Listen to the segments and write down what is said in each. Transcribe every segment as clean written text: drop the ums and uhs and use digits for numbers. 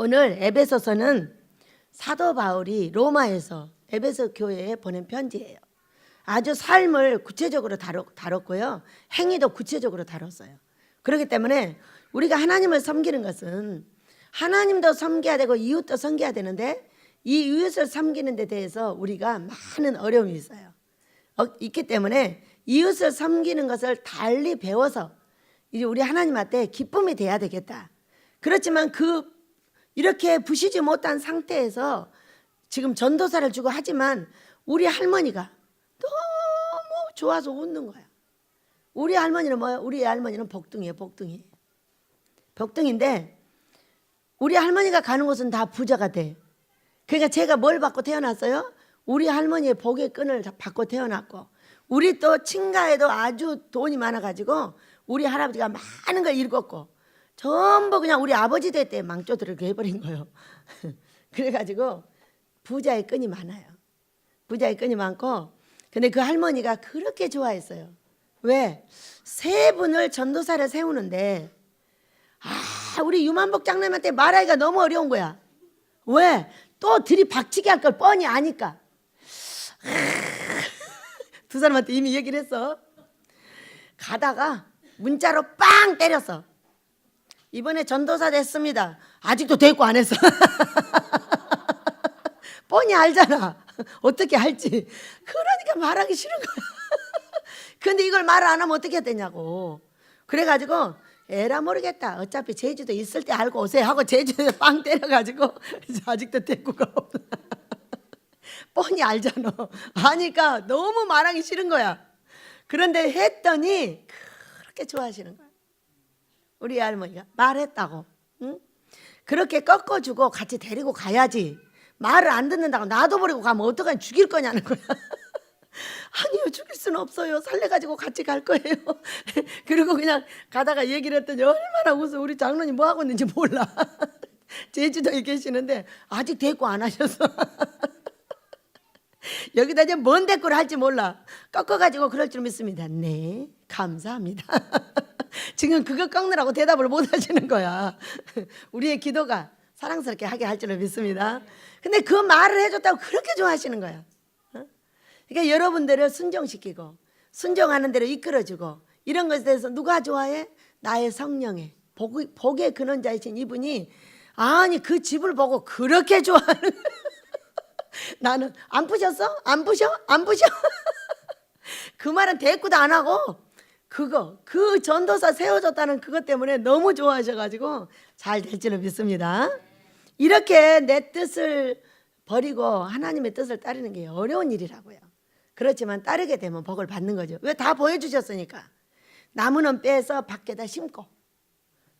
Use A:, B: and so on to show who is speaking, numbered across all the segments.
A: 오늘 에베소서는 사도 바울이 로마에서 에베소 교회에 보낸 편지예요. 아주 삶을 구체적으로 다뤘고요. 행위도 구체적으로 다뤘어요. 그렇기 때문에 우리가 하나님을 섬기는 것은 하나님도 섬겨야 되고 이웃도 섬겨야 되는데 이 이웃을 섬기는 데 대해서 우리가 많은 어려움이 있어요. 있기 때문에 이웃을 섬기는 것을 달리 배워서 이제 우리 하나님한테 기쁨이 돼야 되겠다. 그렇지만 이렇게 부시지 못한 상태에서 지금 전도사를 주고 하지만 우리 할머니가 너무 좋아서 웃는 거야. 우리 할머니는 뭐예요? 우리 할머니는 복둥이에요. 복둥인데 우리 할머니가 가는 곳은 다 부자가 돼. 그러니까 제가 뭘 받고 태어났어요? 우리 할머니의 복의 끈을 받고 태어났고, 우리 또 친가에도 아주 돈이 많아가지고 우리 할아버지가 많은 걸 읽었고 전부 그냥 우리 아버지 때 망조들을 해버린 거예요. 그래가지고 부자의 끈이 많아요. 부자의 끈이 많고, 근데 그 할머니가 그렇게 좋아했어요. 왜? 세 분을 전도사를 세우는데 우리 유만복 장로님한테 말하기가 너무 어려운 거야. 왜? 또 들이박치게 할 걸 뻔히 아니까. 두 사람한테 이미 얘기를 했어. 가다가 문자로 빵 때렸어. 이번에 전도사 됐습니다. 아직도 대꾸 안 했어. 뻔히 알잖아. 어떻게 할지. 그러니까 말하기 싫은 거야. 근데 이걸 말을 안 하면 어떻게 해야 되냐고. 그래가지고 에라 모르겠다. 어차피 제주도 있을 때 알고 오세요 하고 제주도에 빵 때려가지고 아직도 대꾸가 없어. 뻔히 알잖아. 아니까 너무 말하기 싫은 거야. 그런데 했더니 그렇게 좋아하시는 거야. 우리 할머니가 말했다고. 응? 그렇게 꺾어주고 같이 데리고 가야지. 말을 안 듣는다고 놔둬버리고 가면 어떡하냐, 죽일 거냐는 거야. 아니요, 죽일 수는 없어요. 살려가지고 같이 갈 거예요. 그리고 그냥 가다가 얘기를 했더니 얼마나 웃어. 우리 장로님 뭐 하고 있는지 몰라. 제주도에 계시는데 아직 대꾸 안 하셔서 여기다 이제 뭔 대꾸를 할지 몰라. 꺾어가지고 그럴 줄 믿습니다. 네, 감사합니다. 지금 그거 꺾느라고 대답을 못 하시는 거야. 우리의 기도가 사랑스럽게 하게 할 줄을 믿습니다. 근데 그 말을 해줬다고 그렇게 좋아하시는 거야. 그러니까 여러분들을 순종시키고 순종하는 대로 이끌어주고 이런 것에 대해서 누가 좋아해? 나의 성령에 복의 근원자이신 이분이 아니 그 집을 보고 그렇게 좋아하는 거야. 나는 안 부셨어? 안 부셔? 안 부셔? 그 말은 대꾸도 안 하고 그 전도사 세워줬다는 그것 때문에 너무 좋아하셔가지고 잘 될 줄을 믿습니다. 이렇게 내 뜻을 버리고 하나님의 뜻을 따르는 게 어려운 일이라고요. 그렇지만 따르게 되면 복을 받는 거죠. 왜? 다 보여주셨으니까. 나무는 빼서 밖에다 심고,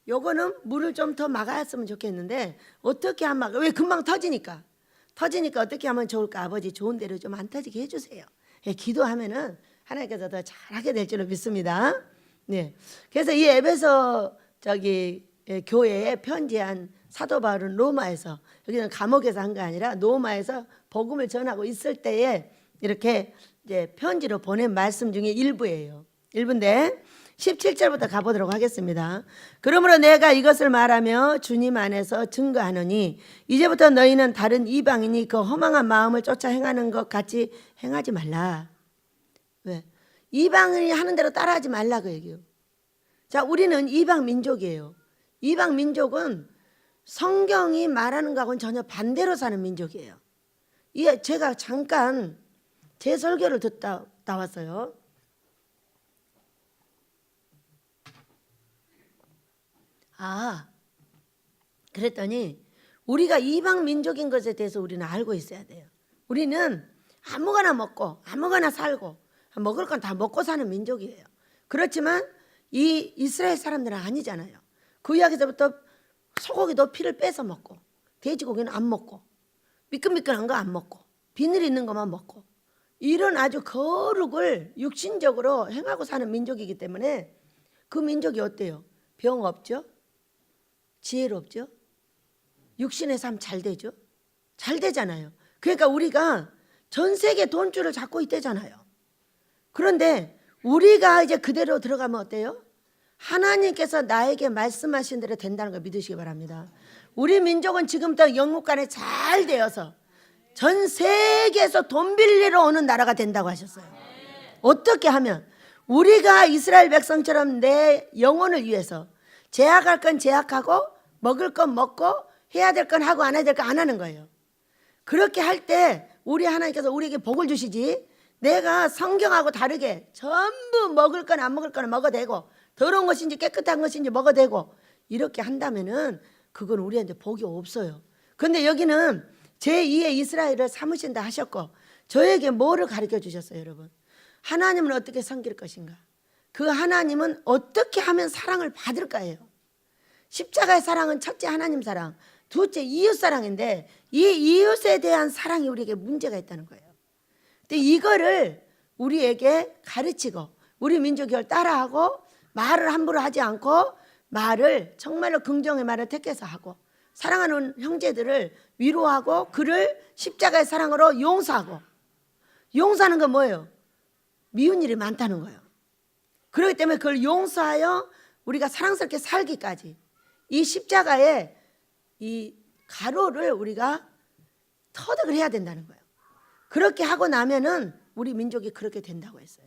A: 요거는 물을 좀 더 막았으면 좋겠는데 어떻게 안 막아? 왜? 금방 터지니까 어떻게 하면 좋을까? 아버지 좋은 대로 좀 안 터지게 해주세요. 기도하면은 하나님께서 더 잘하게 될 줄로 믿습니다. 네. 그래서 이 에베소 교회에 편지한 사도 바울은 로마에서, 여기는 감옥에서 한 게 아니라 로마에서 복음을 전하고 있을 때에 이렇게 이제 편지로 보낸 말씀 중에 일부예요. 일부인데 17절부터 가보도록 하겠습니다. 그러므로 내가 이것을 말하며 주님 안에서 증거하노니 이제부터 너희는 다른 이방인이 그 허망한 마음을 쫓아 행하는 것 같이 행하지 말라. 왜? 이방인이 하는 대로 따라하지 말라 그 얘기예요. 자, 우리는 이방 민족이에요. 이방 민족은 성경이 말하는 것하고는 전혀 반대로 사는 민족이에요. 제가 잠깐 제 설교를 듣다 나왔어요. 그랬더니 우리가 이방 민족인 것에 대해서 우리는 알고 있어야 돼요. 우리는 아무거나 먹고 아무거나 살고 먹을 건 다 먹고 사는 민족이에요. 그렇지만 이 이스라엘 사람들은 아니잖아요. 구약에서부터 소고기도 피를 빼서 먹고 돼지고기는 안 먹고 미끈미끈한 거 안 먹고 비늘 있는 것만 먹고 이런 아주 거룩을 육신적으로 행하고 사는 민족이기 때문에 그 민족이 어때요? 병 없죠? 지혜롭죠? 육신의 삶 잘 되죠? 잘 되잖아요. 그러니까 우리가 전 세계 돈줄을 잡고 있대잖아요. 그런데 우리가 이제 그대로 들어가면 어때요? 하나님께서 나에게 말씀하신 대로 된다는 걸 믿으시기 바랍니다. 우리 민족은 지금부터 영국간에 잘 되어서 전 세계에서 돈 빌리러 오는 나라가 된다고 하셨어요. 어떻게 하면? 우리가 이스라엘 백성처럼 내 영혼을 위해서 제약할 건 제약하고 먹을 건 먹고 해야 될 건 하고 안 해야 될 건 안 하는 거예요. 그렇게 할 때 우리 하나님께서 우리에게 복을 주시지, 내가 성경하고 다르게 전부 먹을 건 안 먹을 거는 먹어대고 더러운 것인지 깨끗한 것인지 먹어대고 이렇게 한다면은 그건 우리한테 복이 없어요. 근데 여기는 제2의 이스라엘을 삼으신다 하셨고 저에게 뭐를 가르쳐 주셨어요, 여러분? 하나님은 어떻게 섬길 것인가? 그 하나님은 어떻게 하면 사랑을 받을까예요. 십자가의 사랑은 첫째 하나님 사랑, 둘째 이웃 사랑인데 이 이웃에 대한 사랑이 우리에게 문제가 있다는 거예요. 근데 이거를 우리에게 가르치고 우리 민족이 이걸 따라하고 말을 함부로 하지 않고 말을 정말로 긍정의 말을 택해서 하고 사랑하는 형제들을 위로하고 그를 십자가의 사랑으로 용서하고, 용서하는 건 뭐예요? 미운 일이 많다는 거예요. 그렇기 때문에 그걸 용서하여 우리가 사랑스럽게 살기까지 이 십자가의 이 가로를 우리가 터득을 해야 된다는 거예요. 그렇게 하고 나면은 우리 민족이 그렇게 된다고 했어요.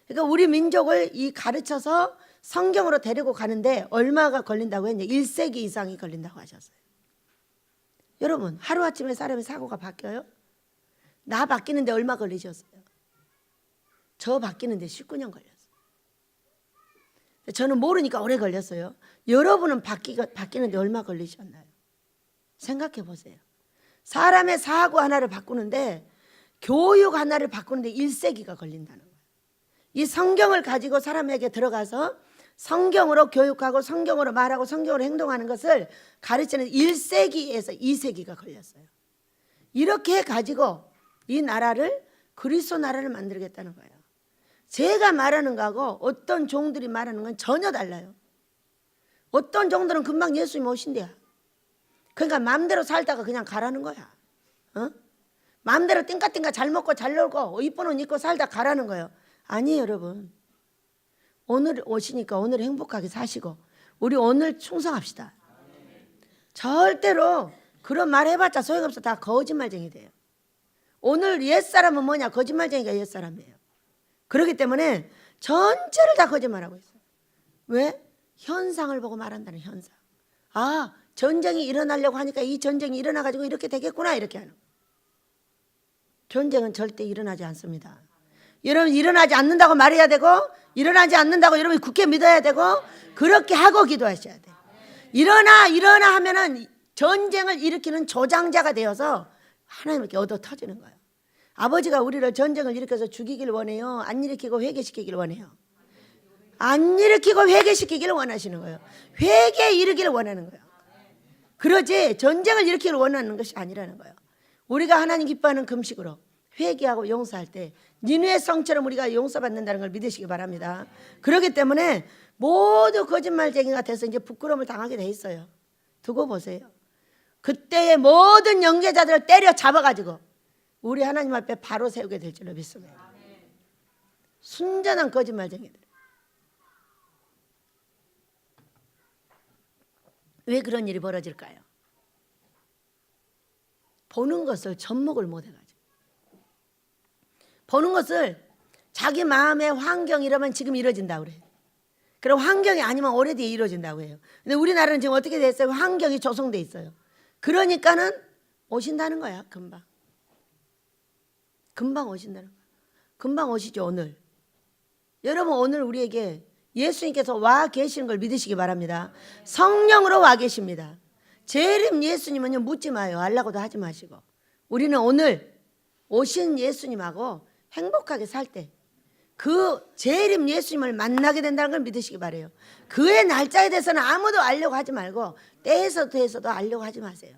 A: 그러니까 우리 민족을 이 가르쳐서 성경으로 데리고 가는데 얼마가 걸린다고 했냐? 1세기 이상이 걸린다고 하셨어요. 여러분, 하루아침에 사람의 사고가 바뀌어요? 나 바뀌는데 얼마 걸리셨어요? 저 바뀌는데 19년 걸렸어요. 저는 모르니까 오래 걸렸어요. 여러분은 바뀌는데 얼마 걸리셨나요? 생각해 보세요. 사람의 사고 하나를 바꾸는데, 교육 하나를 바꾸는데 1세기가 걸린다는 거예요. 이 성경을 가지고 사람에게 들어가서 성경으로 교육하고 성경으로 말하고 성경으로 행동하는 것을 가르치는 1세기에서 2세기가 걸렸어요. 이렇게 가지고 이 나라를 그리스도 나라를 만들겠다는 거예요. 제가 말하는 거하고 어떤 종들이 말하는 건 전혀 달라요. 어떤 종들은 금방 예수님 오신대야. 그러니까 마음대로 살다가 그냥 가라는 거야. 마음대로 띵까띵까 잘 먹고 잘 놀고 이쁜 옷 입고 살다 가라는 거예요. 아니에요, 여러분. 오늘 오시니까 오늘 행복하게 사시고 우리 오늘 충성합시다. 절대로 그런 말 해봤자 소용없어. 다 거짓말쟁이 돼요. 오늘 옛사람은 뭐냐? 거짓말쟁이가 옛사람이에요. 그렇기 때문에 전체를 다 거짓말하고 있어요. 왜? 현상을 보고 말한다는 현상. 아, 전쟁이 일어나려고 하니까 이 전쟁이 일어나가지고 이렇게 되겠구나, 이렇게 하는 거예요. 전쟁은 절대 일어나지 않습니다. 여러분, 일어나지 않는다고 말해야 되고 일어나지 않는다고 여러분이 굳게 믿어야 되고 그렇게 하고 기도하셔야 돼요. 일어나 하면은 전쟁을 일으키는 조장자가 되어서 하나님께 얻어 터지는 거예요. 아버지가 우리를 전쟁을 일으켜서 죽이길 원해요? 안 일으키고 회개시키길 원해요? 안 일으키고 회개시키기를 원하시는 거예요. 회개에 이르기를 원하는 거예요. 그러지 전쟁을 일으키기를 원하는 것이 아니라는 거예요. 우리가 하나님 기뻐하는 금식으로 회개하고 용서할 때 니느의 성처럼 우리가 용서받는다는 걸 믿으시기 바랍니다. 그렇기 때문에 모두 거짓말쟁이가 돼서 이제 부끄러움을 당하게 돼 있어요. 두고 보세요. 그때의 모든 영계자들을 때려 잡아가지고 우리 하나님 앞에 바로 세우게 될 줄로 믿습니다. 순전한 거짓말쟁이들. 왜 그런 일이 벌어질까요? 보는 것을 접목을 못 해가지고. 보는 것을 자기 마음의 환경이라면 지금 이루어진다고 그래요. 그럼 환경이 아니면 오래 뒤에 이루어진다고 해요. 근데 우리나라는 지금 어떻게 됐어요? 환경이 조성돼 있어요. 그러니까는 오신다는 거야. 금방 오신다는 거야. 금방 오시죠. 오늘 여러분, 오늘 우리에게 예수님께서 와 계시는 걸 믿으시기 바랍니다. 성령으로 와 계십니다. 재림 예수님은요, 묻지 마요. 알라고도 하지 마시고 우리는 오늘 오신 예수님하고 행복하게 살 때 그 재림 예수님을 만나게 된다는 걸 믿으시기 바라요. 그의 날짜에 대해서는 아무도 알려고 하지 말고 때에서도 알려고 하지 마세요.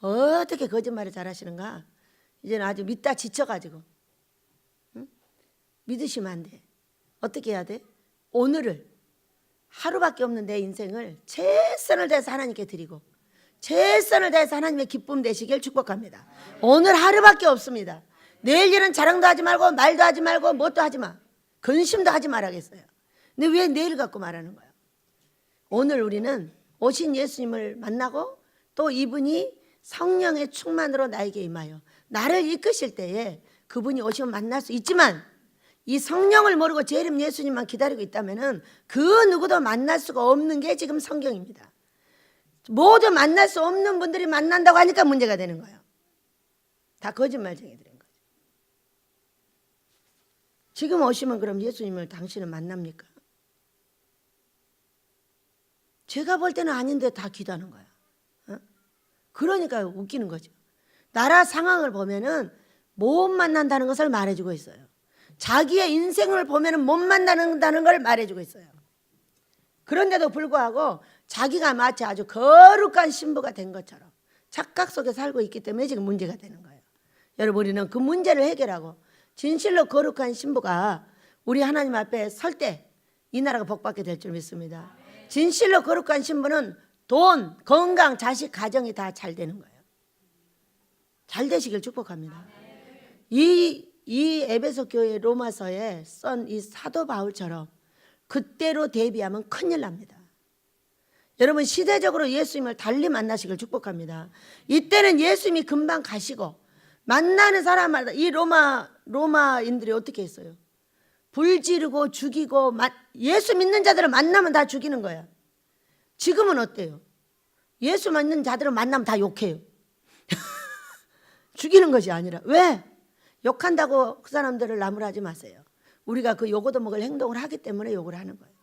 A: 어떻게 거짓말을 잘하시는가? 이제는 아주 믿다 지쳐가지고. 응? 믿으시면 안 돼. 어떻게 해야 돼? 오늘을, 하루밖에 없는 내 인생을 최선을 다해서 하나님께 드리고 최선을 다해서 하나님의 기쁨 되시길 축복합니다. 오늘 하루밖에 없습니다. 내일 일은 자랑도 하지 말고 말도 하지 말고 뭣도 하지 마. 근심도 하지 말아야겠어요. 근데 왜 내일 갖고 말하는 거예요? 오늘 우리는 오신 예수님을 만나고 또 이분이 성령의 충만으로 나에게 임하여 나를 이끄실 때에 그분이 오시면 만날 수 있지만 이 성령을 모르고 재림 예수님만 기다리고 있다면 그 누구도 만날 수가 없는 게 지금 성경입니다. 모두 만날 수 없는 분들이 만난다고 하니까 문제가 되는 거예요. 다 거짓말쟁이들인 거죠. 지금 오시면 그럼 예수님을 당신은 만납니까? 제가 볼 때는 아닌데 다 기도하는 거야. 그러니까 웃기는 거죠. 나라 상황을 보면은 못 만난다는 것을 말해주고 있어요. 자기의 인생을 보면은 못 만난다는 걸 말해주고 있어요. 그런데도 불구하고 자기가 마치 아주 거룩한 신부가 된 것처럼 착각 속에 살고 있기 때문에 지금 문제가 되는 거예요. 여러분, 우리는 그 문제를 해결하고 진실로 거룩한 신부가 우리 하나님 앞에 설 때 이 나라가 복받게 될 줄 믿습니다. 진실로 거룩한 신부는 돈, 건강, 자식, 가정이 다 잘 되는 거예요. 잘 되시길 축복합니다. 이 에베소 교회 로마서에 쓴 이 사도 바울처럼 그때로 대비하면 큰일 납니다. 여러분, 시대적으로 예수님을 달리 만나시길 축복합니다. 이때는 예수님이 금방 가시고 만나는 사람마다 이 로마인들이 어떻게 했어요? 불 지르고 죽이고 예수 믿는 자들을 만나면 다 죽이는 거야. 지금은 어때요? 예수 믿는 자들을 만나면 다 욕해요. 죽이는 것이 아니라. 왜? 욕한다고 그 사람들을 나무라지 마세요. 우리가 그 욕오도 먹을 행동을 하기 때문에 욕을 하는 거예요.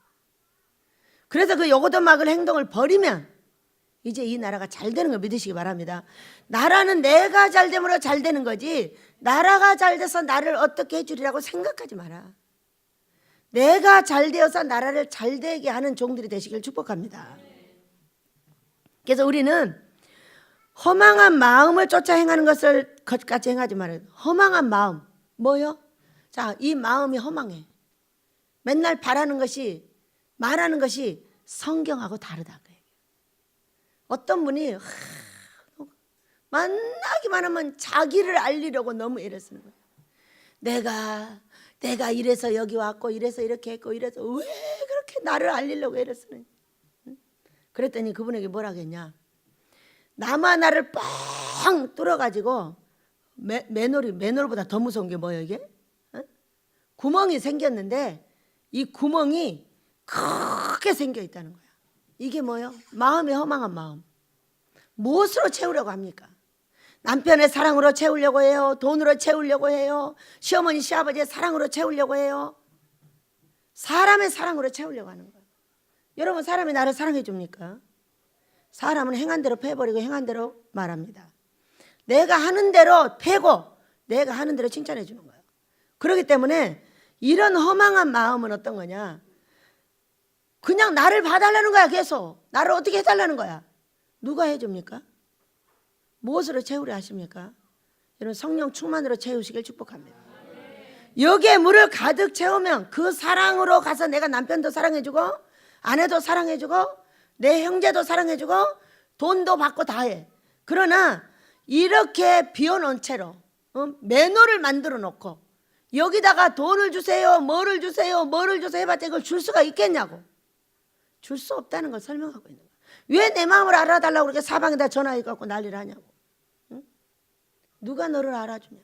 A: 그래서 그 욕오도 먹을 행동을 버리면 이제 이 나라가 잘 되는 걸 믿으시기 바랍니다. 나라는 내가 잘 됨으로 잘 되는 거지 나라가 잘 돼서 나를 어떻게 해주리라고 생각하지 마라. 내가 잘 되어서 나라를 잘 되게 하는 종들이 되시길 축복합니다. 그래서 우리는 허망한 마음을 쫓아 행하는 것을 같이 행하지 말아요. 허망한 마음 뭐요? 자, 이 마음이 허망해. 맨날 바라는 것이 말하는 것이 성경하고 다르다. 어떤 분이 만나기만 하면 자기를 알리려고 너무 애를 쓰는 거예요. 내가 이래서 여기 왔고 이래서 이렇게 했고 이래서 왜 그렇게 나를 알리려고 애를 쓰느냐. 그랬더니 그분에게 뭐라고 했냐. 나만 나를 뻥 뚫어가지고 맨홀보다 더 무서운 게 뭐예요 이게? 구멍이 생겼는데 이 구멍이 크게 생겨 있다는 거야. 이게 뭐예요? 마음이 허망한 마음. 무엇으로 채우려고 합니까? 남편의 사랑으로 채우려고 해요? 돈으로 채우려고 해요? 시어머니 시아버지의 사랑으로 채우려고 해요? 사람의 사랑으로 채우려고 하는 거예요. 여러분, 사람이 나를 사랑해 줍니까? 사람은 행한 대로 패버리고 행한 대로 말합니다. 내가 하는 대로 패고 내가 하는 대로 칭찬해 주는 거예요. 그렇기 때문에 이런 허망한 마음은 어떤 거냐? 그냥 나를 봐달라는 거야. 계속 나를 어떻게 해달라는 거야. 누가 해줍니까? 무엇으로 채우려 하십니까? 여러분, 성령 충만으로 채우시길 축복합니다. 여기에 물을 가득 채우면 그 사랑으로 가서 내가 남편도 사랑해주고 아내도 사랑해주고 내 형제도 사랑해주고 돈도 받고 다 해. 그러나 이렇게 비워놓은 채로 매너를 만들어 놓고 여기다가 돈을 주세요, 뭐를 주세요 해봤자 이걸 줄 수가 있겠냐고. 줄 수 없다는 걸 설명하고 있는 거야. 왜 내 마음을 알아달라고 그렇게 사방에다 전화해갖고 난리를 하냐고. 응? 누가 너를 알아주냐?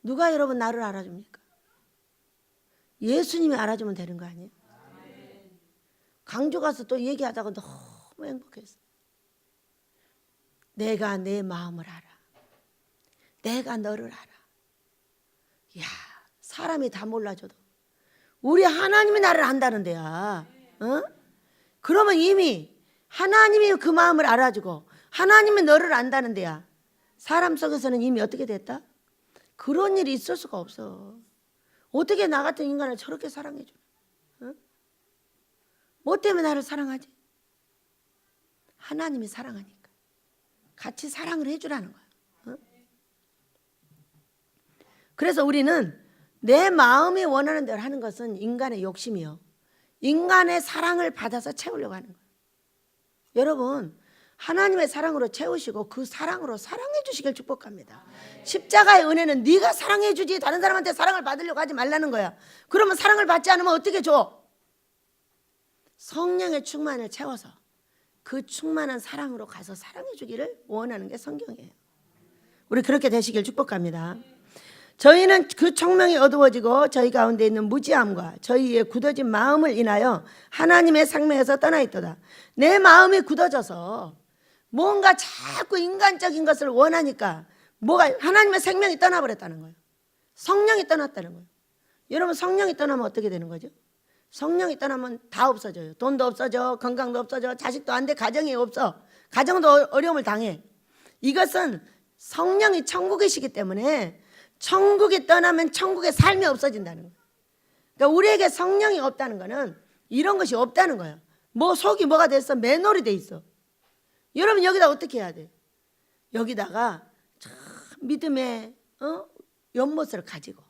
A: 누가 여러분 나를 알아줍니까? 예수님이 알아주면 되는 거 아니에요? 강조 가서 또 얘기하다가 너무 행복했어. 내가 내 마음을 알아. 내가 너를 알아. 야, 사람이 다 몰라줘도 우리 하나님이 나를 안다는 데야. 그러면 이미 하나님이 그 마음을 알아주고 하나님이 너를 안다는 데야. 사람 속에서는 이미 어떻게 됐다? 그런 일이 있을 수가 없어. 어떻게 나 같은 인간을 저렇게 사랑해 주나? 뭐 때문에 나를 사랑하지? 하나님이 사랑하니까 같이 사랑을 해주라는 거야. 그래서 우리는 내 마음이 원하는 대로 하는 것은 인간의 욕심이요, 인간의 사랑을 받아서 채우려고 하는 거예요. 여러분, 하나님의 사랑으로 채우시고 그 사랑으로 사랑해 주시길 축복합니다. 십자가의 은혜는 네가 사랑해 주지 다른 사람한테 사랑을 받으려고 하지 말라는 거야. 그러면 사랑을 받지 않으면 어떻게 줘? 성령의 충만을 채워서 그 충만한 사랑으로 가서 사랑해 주기를 원하는 게 성경이에요. 우리 그렇게 되시길 축복합니다. 저희는 그 청명이 어두워지고 저희 가운데 있는 무지함과 저희의 굳어진 마음을 인하여 하나님의 생명에서 떠나 있도다. 내 마음이 굳어져서 뭔가 자꾸 인간적인 것을 원하니까 뭐가 하나님의 생명이 떠나버렸다는 거예요. 성령이 떠났다는 거예요. 여러분, 성령이 떠나면 어떻게 되는 거죠? 성령이 떠나면 다 없어져요. 돈도 없어져, 건강도 없어져, 자식도 안 돼, 가정이 없어, 가정도 어려움을 당해. 이것은 성령이 천국이시기 때문에 천국이 떠나면 천국의 삶이 없어진다는 거예요. 그러니까 우리에게 성령이 없다는 거는 이런 것이 없다는 거예요. 뭐 속이 뭐가 됐어? 맨홀이 돼 있어. 여러분, 여기다 어떻게 해야 돼? 여기다가 참 믿음의 연못을 가지고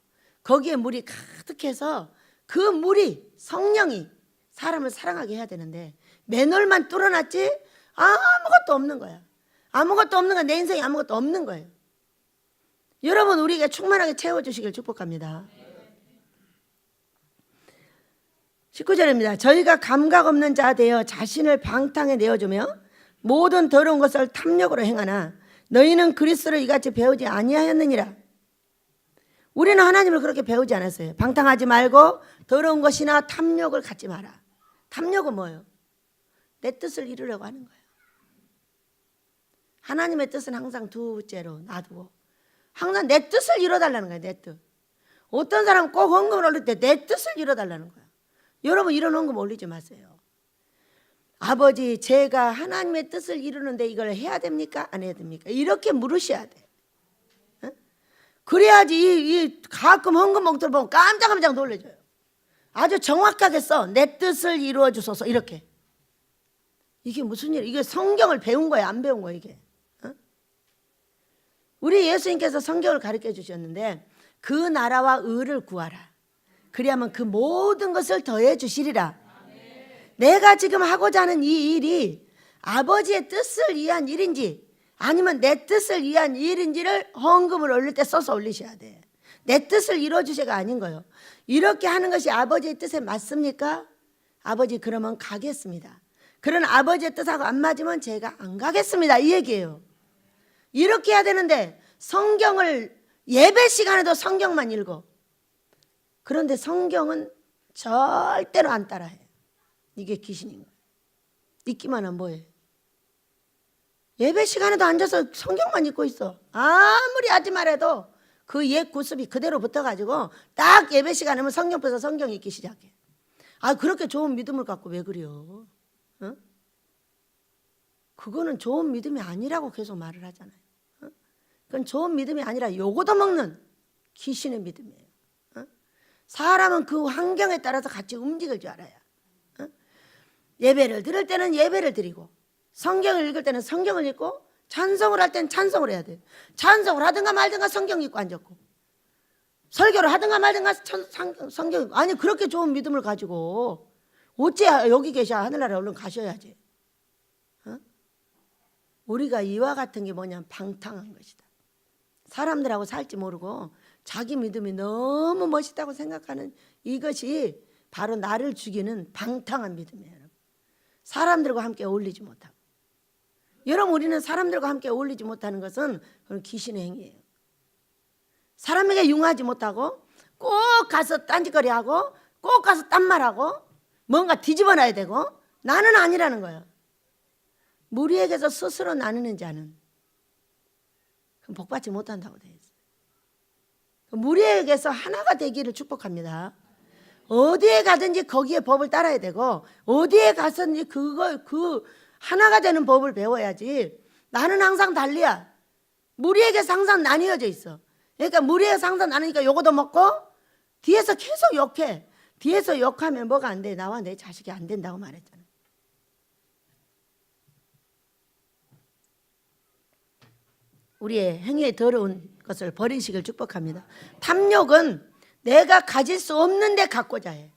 A: 거기에 물이 가득해서 그 물이, 성령이 사람을 사랑하게 해야 되는데 맨홀만 뚫어놨지 아무것도 없는 거야. 아무것도 없는 거야. 내 인생에 아무것도 없는 거예요. 여러분, 우리에게 충만하게 채워주시길 축복합니다. 19절입니다. 저희가 감각 없는 자 되어 자신을 방탕에 내어주며 모든 더러운 것을 탐욕으로 행하나 너희는 그리스도를 이같이 배우지 아니하였느니라. 우리는 하나님을 그렇게 배우지 않았어요. 방탕하지 말고 더러운 것이나 탐욕을 갖지 마라. 탐욕은 뭐예요? 내 뜻을 이루려고 하는 거예요. 하나님의 뜻은 항상 둘째로 놔두고 항상 내 뜻을 이뤄달라는 거예요. 내 뜻. 어떤 사람은 꼭 헌금을 올릴 때 내 뜻을 이뤄달라는 거예요. 여러분, 이런 헌금 올리지 마세요. 아버지, 제가 하나님의 뜻을 이루는데 이걸 해야 됩니까? 안 해야 됩니까? 이렇게 물으셔야 돼. 어? 그래야지 가끔 헌금 봉투를 보면 깜짝 놀라져요. 아주 정확하게 써. 내 뜻을 이루어 주소서. 이렇게. 이게 무슨 일? 이게 성경을 배운 거야, 안 배운 거야, 이게? 우리 예수님께서 성경을 가르쳐 주셨는데 그 나라와 의를 구하라. 그리하면 그 모든 것을 더해 주시리라. 내가 지금 하고자 하는 이 일이 아버지의 뜻을 위한 일인지 아니면 내 뜻을 위한 일인지를 헌금을 올릴 때 써서 올리셔야 돼. 내 뜻을 이루어주셔가 아닌 거예요. 이렇게 하는 것이 아버지의 뜻에 맞습니까? 아버지, 그러면 가겠습니다. 그런 아버지의 뜻하고 안 맞으면 제가 안 가겠습니다. 이 얘기예요. 이렇게 해야 되는데 성경을 예배 시간에도 성경만 읽어. 그런데 성경은 절대로 안 따라해. 이게 귀신인 거예요. 읽기만 하면 뭐해? 예배 시간에도 앉아서 성경만 읽고 있어. 아무리 하지 말아도 그 옛 구습이 그대로 붙어가지고 딱 예배 시간이면 성경 펴서 성경 읽기 시작해. 그렇게 좋은 믿음을 갖고 왜 그래요? 어? 그거는 좋은 믿음이 아니라고 계속 말을 하잖아요. 그건 좋은 믿음이 아니라 요거도 먹는 귀신의 믿음이에요. 사람은 그 환경에 따라서 같이 움직일 줄 알아야. 예배를 드릴 때는 예배를 드리고 성경을 읽을 때는 성경을 읽고 찬송을 할 때는 찬송을 해야 돼요. 찬송을 하든가 말든가 성경 읽고 앉았고 설교를 하든가 말든가 성경 읽고. 아니, 그렇게 좋은 믿음을 가지고 어째 여기 계셔? 하늘나라에 얼른 가셔야지. 우리가 이와 같은 게 뭐냐면 방탕한 것이다. 사람들하고 살지 모르고 자기 믿음이 너무 멋있다고 생각하는 이것이 바로 나를 죽이는 방탕한 믿음이에요. 사람들과 함께 어울리지 못하고. 여러분, 우리는 사람들과 함께 어울리지 못하는 것은 그런 귀신의 행위예요. 사람에게 융하지 못하고 꼭 가서 딴짓거리하고 꼭 가서 딴말하고 뭔가 뒤집어놔야 되고 나는 아니라는 거예요. 무리에게서 스스로 나누는 자는 복받지 못한다고 되어 있어요. 무리에게서 하나가 되기를 축복합니다. 어디에 가든지 거기에 법을 따라야 되고 어디에 가서든지 그 하나가 되는 법을 배워야지. 나는 항상 달리야. 무리에게서 항상 나뉘어져 있어. 그러니까 무리에게서 항상 나누니까 요거도 먹고 뒤에서 계속 욕해. 뒤에서 욕하면 뭐가 안 돼? 나와 내 자식이 안 된다고 말했잖아. 우리의 행위에 더러운 것을 버리시길 축복합니다. 탐욕은 내가 가질 수 없는데 갖고자 해.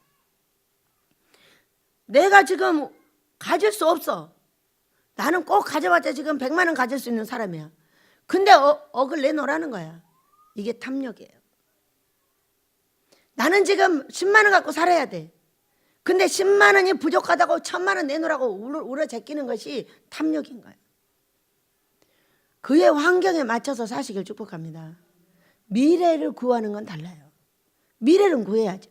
A: 내가 지금 가질 수 없어. 나는 꼭 가져봤자 지금 100만 원 가질 수 있는 사람이야. 근데 억을 내놓으라는 거야. 이게 탐욕이에요. 나는 지금 10만 원 갖고 살아야 돼. 근데 10만 원이 부족하다고 1,000만 원 내놓으라고 울어 제끼는 것이 탐욕인 거예요. 그의 환경에 맞춰서 사시길 축복합니다. 미래를 구하는 건 달라요. 미래는 구해야죠.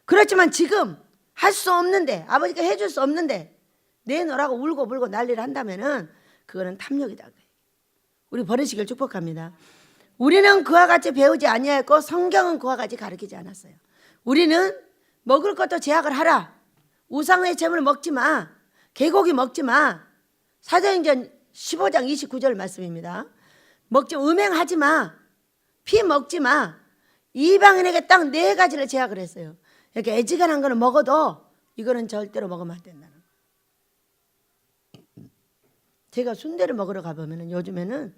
A: 그렇지만 지금 할 수 없는데, 아버지가 해줄 수 없는데 내놓으라고 울고 불고 난리를 한다면은 그거는 탐욕이다. 우리 버리시길 축복합니다. 우리는 그와 같이 배우지 아니하였고 성경은 그와 같이 가르치지 않았어요. 우리는 먹을 것도 제약을 하라. 우상의 제물 먹지 마. 개고기 먹지 마. 사도행전 15장 29절 말씀입니다. 음행하지 마. 피 먹지 마. 이방인에게 딱 4가지를 제약을 했어요. 이렇게 애지간한 거는 먹어도 이거는 절대로 먹으면 안 된다는. 제가 순대를 먹으러 가보면 요즘에는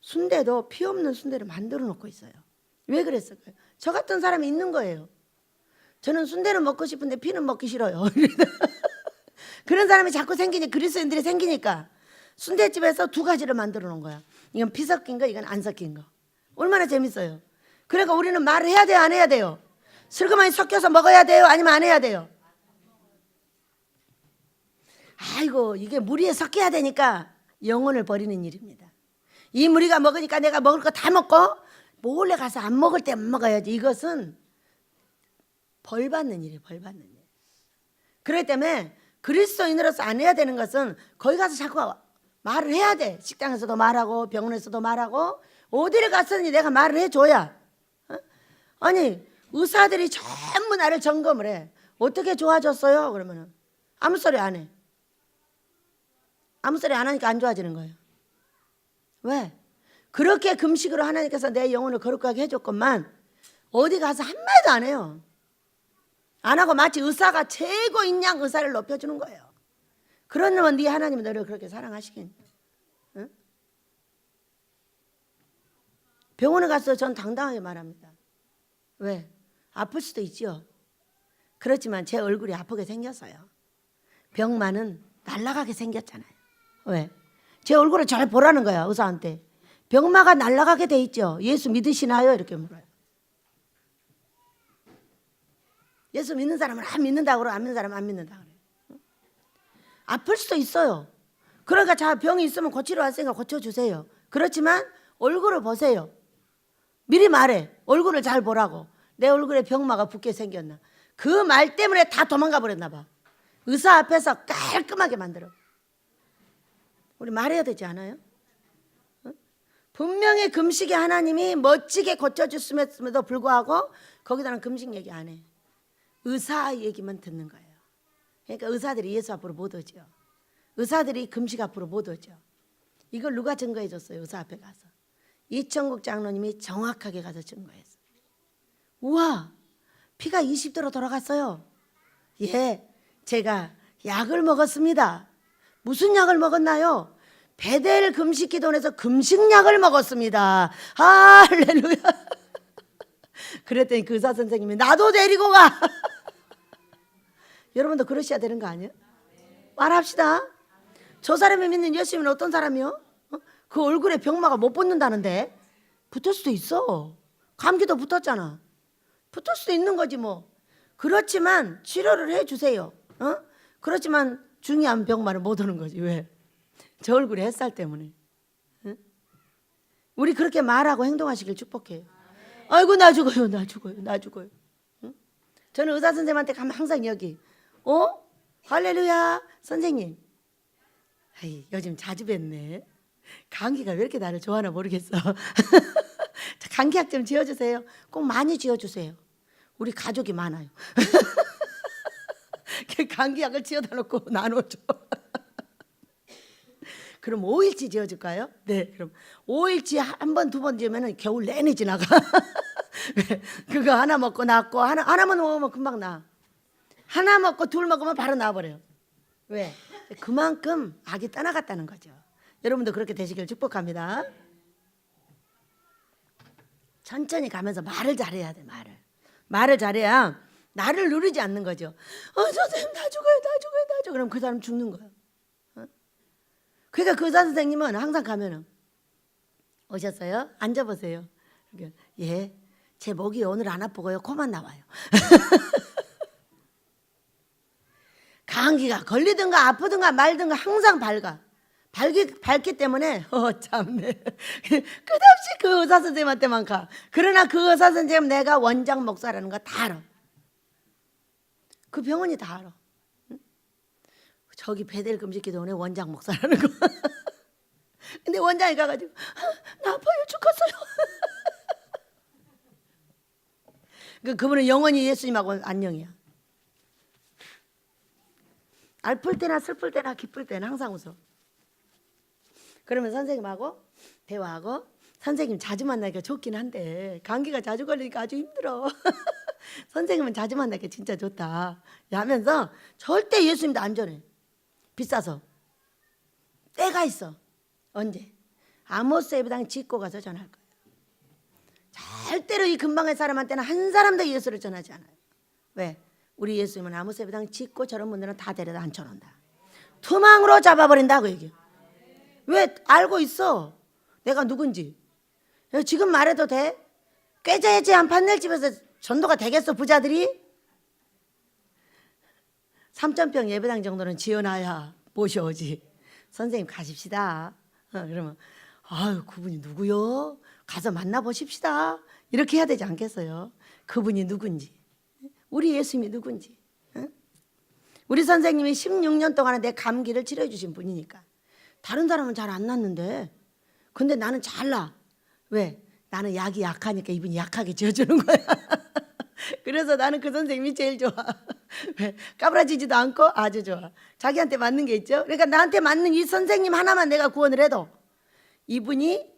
A: 순대도 피 없는 순대를 만들어 놓고 있어요. 왜 그랬을까요? 저 같은 사람이 있는 거예요. 저는 순대는 먹고 싶은데 피는 먹기 싫어요. 그런 사람이 자꾸 그리스도인들이 생기니까 순대집에서 2가지를 만들어 놓은 거야. 이건 피 섞인 거, 이건 안 섞인 거. 얼마나 재밌어요. 그러니까 우리는 말을 해야 돼요, 안 해야 돼요? 슬그머니 섞여서 먹어야 돼요, 아니면 안 해야 돼요? 아이고, 이게 무리에 섞여야 되니까 영혼을 버리는 일입니다. 이 무리가 먹으니까 내가 먹을 거 다 먹고 몰래 가서 안 먹을 때만 먹어야지. 이것은 벌 받는 일이에요. 벌 받는 일. 그렇기 때문에 그리스도인으로서 안 해야 되는 것은 거기 가서 자꾸 말을 해야 돼. 식당에서도 말하고 병원에서도 말하고 어디를 갔으니 내가 말을 해줘야. 아니 의사들이 전부 나를 점검을 해. 어떻게 좋아졌어요? 그러면은 아무 소리 안 해. 아무 소리 안 하니까 안 좋아지는 거예요. 왜? 그렇게 금식으로 하나님께서 내 영혼을 거룩하게 해줬건만 어디 가서 한마디도 안 해요. 안 하고 마치 의사가 최고인 양 의사를 높여주는 거예요. 그러면 네 하나님은 너를 그렇게 사랑하시겠니? 응? 병원에 가서 전 당당하게 말합니다. 왜? 아플 수도 있죠. 그렇지만 제 얼굴이 아프게 생겼어요. 병만은 날아가게 생겼잖아요. 왜? 제 얼굴을 잘 보라는 거야. 의사한테. 병마가 날아가게 돼 있죠. 예수 믿으시나요? 이렇게 물어요. 예수 믿는 사람은 안 믿는다고 그러고 안 믿는 사람은 안 믿는다고 그래요. 아플 수도 있어요. 그러니까 자 병이 있으면 고치러 왔으니까 고쳐주세요. 그렇지만 얼굴을 보세요. 미리 말해. 얼굴을 잘 보라고. 내 얼굴에 병마가 붓게 생겼나. 그 말 때문에 다 도망가 버렸나 봐. 의사 앞에서 깔끔하게 만들어. 우리 말해야 되지 않아요? 분명히 금식의 하나님이 멋지게 고쳐주심에도 불구하고 거기다는 금식 얘기 안 해. 의사 얘기만 듣는 거예요. 그러니까 의사들이 예수 앞으로 못 오죠. 의사들이 금식 앞으로 못 오죠. 이걸 누가 증거해 줬어요? 의사 앞에 가서. 이천국 장로님이 정확하게 가서 증거했어요. 우와, 피가 20도로 돌아갔어요. 예, 제가 약을 먹었습니다. 무슨 약을 먹었나요? 베델 금식 기도원에서 금식약을 먹었습니다. 할렐루야. 그랬더니 그 의사 선생님이 나도 데리고 가. 여러분도 그러셔야 되는 거 아니에요? 말합시다. 저 사람이 믿는 예수님은 어떤 사람이요? 그 얼굴에 병마가 못 붙는다는데. 붙을 수도 있어. 감기도 붙었잖아. 붙을 수도 있는 거지 뭐. 그렇지만 치료를 해주세요. 그렇지만 중요한 병마를 못 오는 거지. 왜? 저 얼굴에 햇살 때문에. 우리 그렇게 말하고 행동하시길 축복해요. 아이고 나 죽어요, 나 죽어요, 나 죽어요. 저는 의사 선생님한테 가면 항상 여기 할렐루야 선생님. 아이, 요즘 자주 뵀네. 감기가 왜 이렇게 나를 좋아하나 모르겠어. 감기약 좀 지어주세요. 꼭 많이 지어주세요. 우리 가족이 많아요. 감기약을 지어다 놓고 나눠줘. 그럼 5일치 지어줄까요? 네, 그럼 5일치 한 번, 2번 지으면 겨울 내내 지나가. 그거 하나 먹고 낫고 하나만 먹으면 금방 나. 하나 먹고 2 먹으면 바로 나와버려요. 왜? 그만큼 악이 떠나갔다는 거죠. 여러분도 그렇게 되시길 축복합니다. 천천히 가면서 말을 잘해야 돼. 말을 잘해야 나를 누르지 않는 거죠. 선생님 나 죽어요, 나 죽어요, 나 죽어요. 그럼 그 사람 죽는 거야. 그러니까 그 의사 선생님은 항상 가면은 오셨어요? 앉아보세요. 그러니까, 예, 제 목이 오늘 안 아프고요. 코만 나와요. 감기가 걸리든가 아프든가 말든가 항상 밝기 때문에 참네 끝없이 그 의사 선생님한테만 가. 그러나 그 의사 선생님 내가 원장 목사라는 거 다 알아. 그 병원이 다 알아. 저기 베델 금식기도원에 원장 목사라는 거. 근데 원장이 가가지고 나 아파요 죽겠어요. 그분은 영원히 예수님하고 안녕이야. 아플 때나 슬플 때나 기쁠 때나 항상 웃어. 그러면 선생님하고 대화하고, 선생님 자주 만나니까 좋긴 한데 감기가 자주 걸리니까 아주 힘들어. 선생님은 자주 만나니까 진짜 좋다 하면서 절대 예수님도 안 전해. 비싸서. 때가 있어. 언제? 아모스 예배당 짓고 가서 전할 거예요. 절대로 이 근방의 사람한테는 한 사람도 예수를 전하지 않아요. 왜? 우리 예수님은 아모스 예배당 짓고 저런 분들은 다 데려다 앉혀놓는다. 투망으로 잡아버린다고 얘기해요. 왜? 알고 있어. 내가 누군지. 지금 말해도 돼? 꾀자해제한 판넬집에서 전도가 되겠어 부자들이? 3,000평 예배당 정도는 지어놔야 모셔오지. 선생님 가십시다. 그러면 아유 그분이 누구요? 가서 만나보십시다. 이렇게 해야 되지 않겠어요? 그분이 누군지, 우리 예수님이 누군지. 우리 선생님이 16년 동안 내 감기를 치료해 주신 분이니까. 다른 사람은 잘 안 낫는데 근데 나는 잘 나. 왜? 나는 약이 약하니까 이분이 약하게 지어주는 거야. 그래서 나는 그 선생님이 제일 좋아. 왜? 까불어지지도 않고 아주 좋아. 자기한테 맞는 게 있죠. 그러니까 나한테 맞는 이 선생님 하나만 내가 구원을 해도 이분이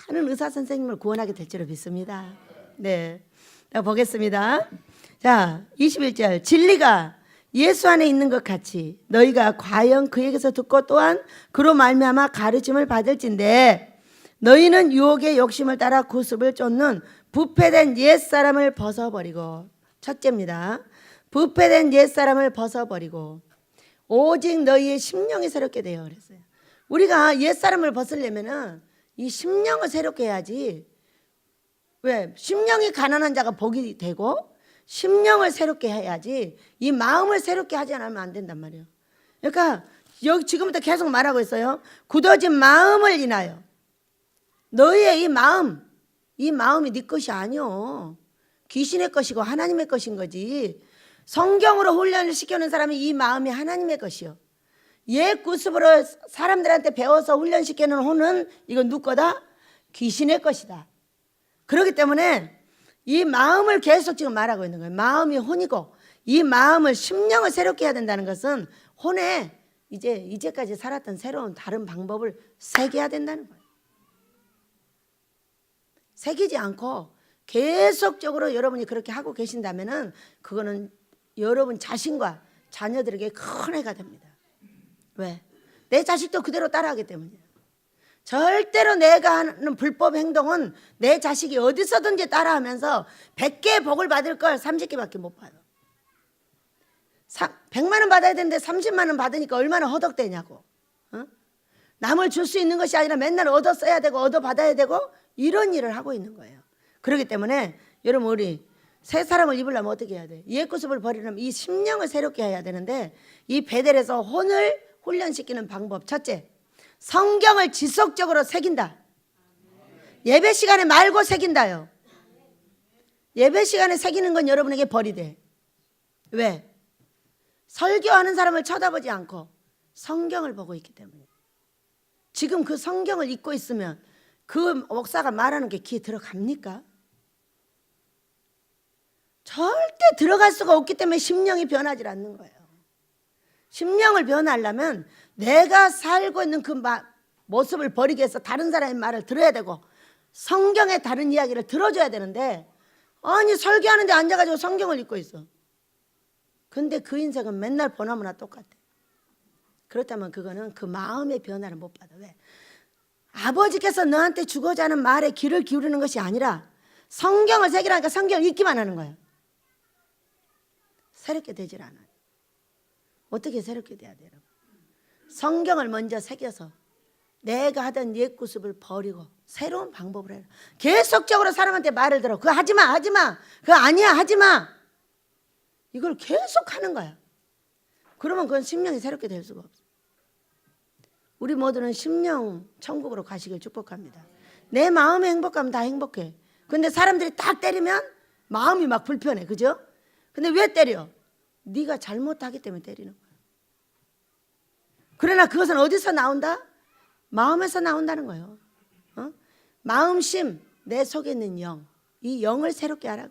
A: 많은 의사 선생님을 구원하게 될 줄로 믿습니다. 네, 자, 보겠습니다. 자, 21절. 진리가 예수 안에 있는 것 같이 너희가 과연 그에게서 듣고 또한 그로 말미암아 가르침을 받을진대 너희는 유혹의 욕심을 따라 구습을 쫓는 부패된 옛사람을 벗어버리고. 첫째입니다. 부패된 옛사람을 벗어버리고 오직 너희의 심령이 새롭게 되어. 그랬어요. 우리가 옛사람을 벗으려면은 이 심령을 새롭게 해야지. 왜? 심령이 가난한 자가 복이 되고 심령을 새롭게 해야지 이 마음을 새롭게 하지 않으면 안 된단 말이에요. 그러니까 여기 지금부터 계속 말하고 있어요. 굳어진 마음을 인하여. 너희의 이 마음이 네 것이 아니요. 귀신의 것이고 하나님의 것인 거지. 성경으로 훈련을 시켜놓은 사람이 이 마음이 하나님의 것이요. 옛 구습으로 사람들한테 배워서 훈련시켜놓은 혼은 이건 누구 거다? 귀신의 것이다. 그렇기 때문에 이 마음을 계속 지금 말하고 있는 거예요. 마음이 혼이고 이 마음을 심령을 새롭게 해야 된다는 것은 혼에 이제까지 살았던 새로운 다른 방법을 새겨야 된다는 거예요. 새기지 않고 계속적으로 여러분이 그렇게 하고 계신다면은 그거는 여러분 자신과 자녀들에게 큰 해가 됩니다. 왜? 내 자식도 그대로 따라하기 때문이에요. 절대로 내가 하는 불법 행동은 내 자식이 어디서든지 따라하면서 100개의 복을 받을 걸 30개밖에 못 받아. 100만 원 받아야 되는데 30만 원 받으니까 얼마나 허덕대냐고. 남을 줄 수 있는 것이 아니라 맨날 얻어 써야 되고 얻어 받아야 되고 이런 일을 하고 있는 거예요. 그렇기 때문에 여러분 우리 새 사람을 입으려면 어떻게 해야 돼? 옛구습을 버리려면 이 심령을 새롭게 해야 되는데 이 베델에서 혼을 훈련시키는 방법. 첫째, 성경을 지속적으로 새긴다. 예배 시간에 말고 새긴다요. 예배 시간에 새기는 건 여러분에게 벌이 돼. 왜? 설교하는 사람을 쳐다보지 않고 성경을 보고 있기 때문에. 지금 그 성경을 읽고 있으면 그 목사가 말하는 게 귀에 들어갑니까? 절대 들어갈 수가 없기 때문에 심령이 변하지 않는 거예요. 심령을 변하려면 내가 살고 있는 그 모습을 버리기 위해서 다른 사람의 말을 들어야 되고 성경의 다른 이야기를 들어줘야 되는데 아니 설교하는데 앉아가지고 성경을 읽고 있어. 근데 그 인생은 맨날 보나마나 똑같아. 그렇다면 그거는 그 마음의 변화를 못 받아. 왜? 아버지께서 너한테 주고자 하는 말에 귀를 기울이는 것이 아니라 성경을 새기라니까 성경을 읽기만 하는 거예요. 새롭게 되질 않아요. 어떻게 새롭게 돼야 돼요? 성경을 먼저 새겨서 내가 하던 옛 구습을 버리고 새로운 방법을 해라. 계속적으로 사람한테 말을 들어. 그거 하지마 하지마. 그거 아니야 하지마. 이걸 계속 하는 거야. 그러면 그건 심령이 새롭게 될 수가 없어. 우리 모두는 심령 천국으로 가시길 축복합니다. 내 마음이 행복하면 다 행복해. 근데 사람들이 딱 때리면 마음이 막 불편해. 그죠? 근데 왜 때려? 네가 잘못하기 때문에 때리는 거야. 그러나 그것은 어디서 나온다? 마음에서 나온다는 거예요. 마음심, 내 속에 있는 영, 이 영을 새롭게 하라.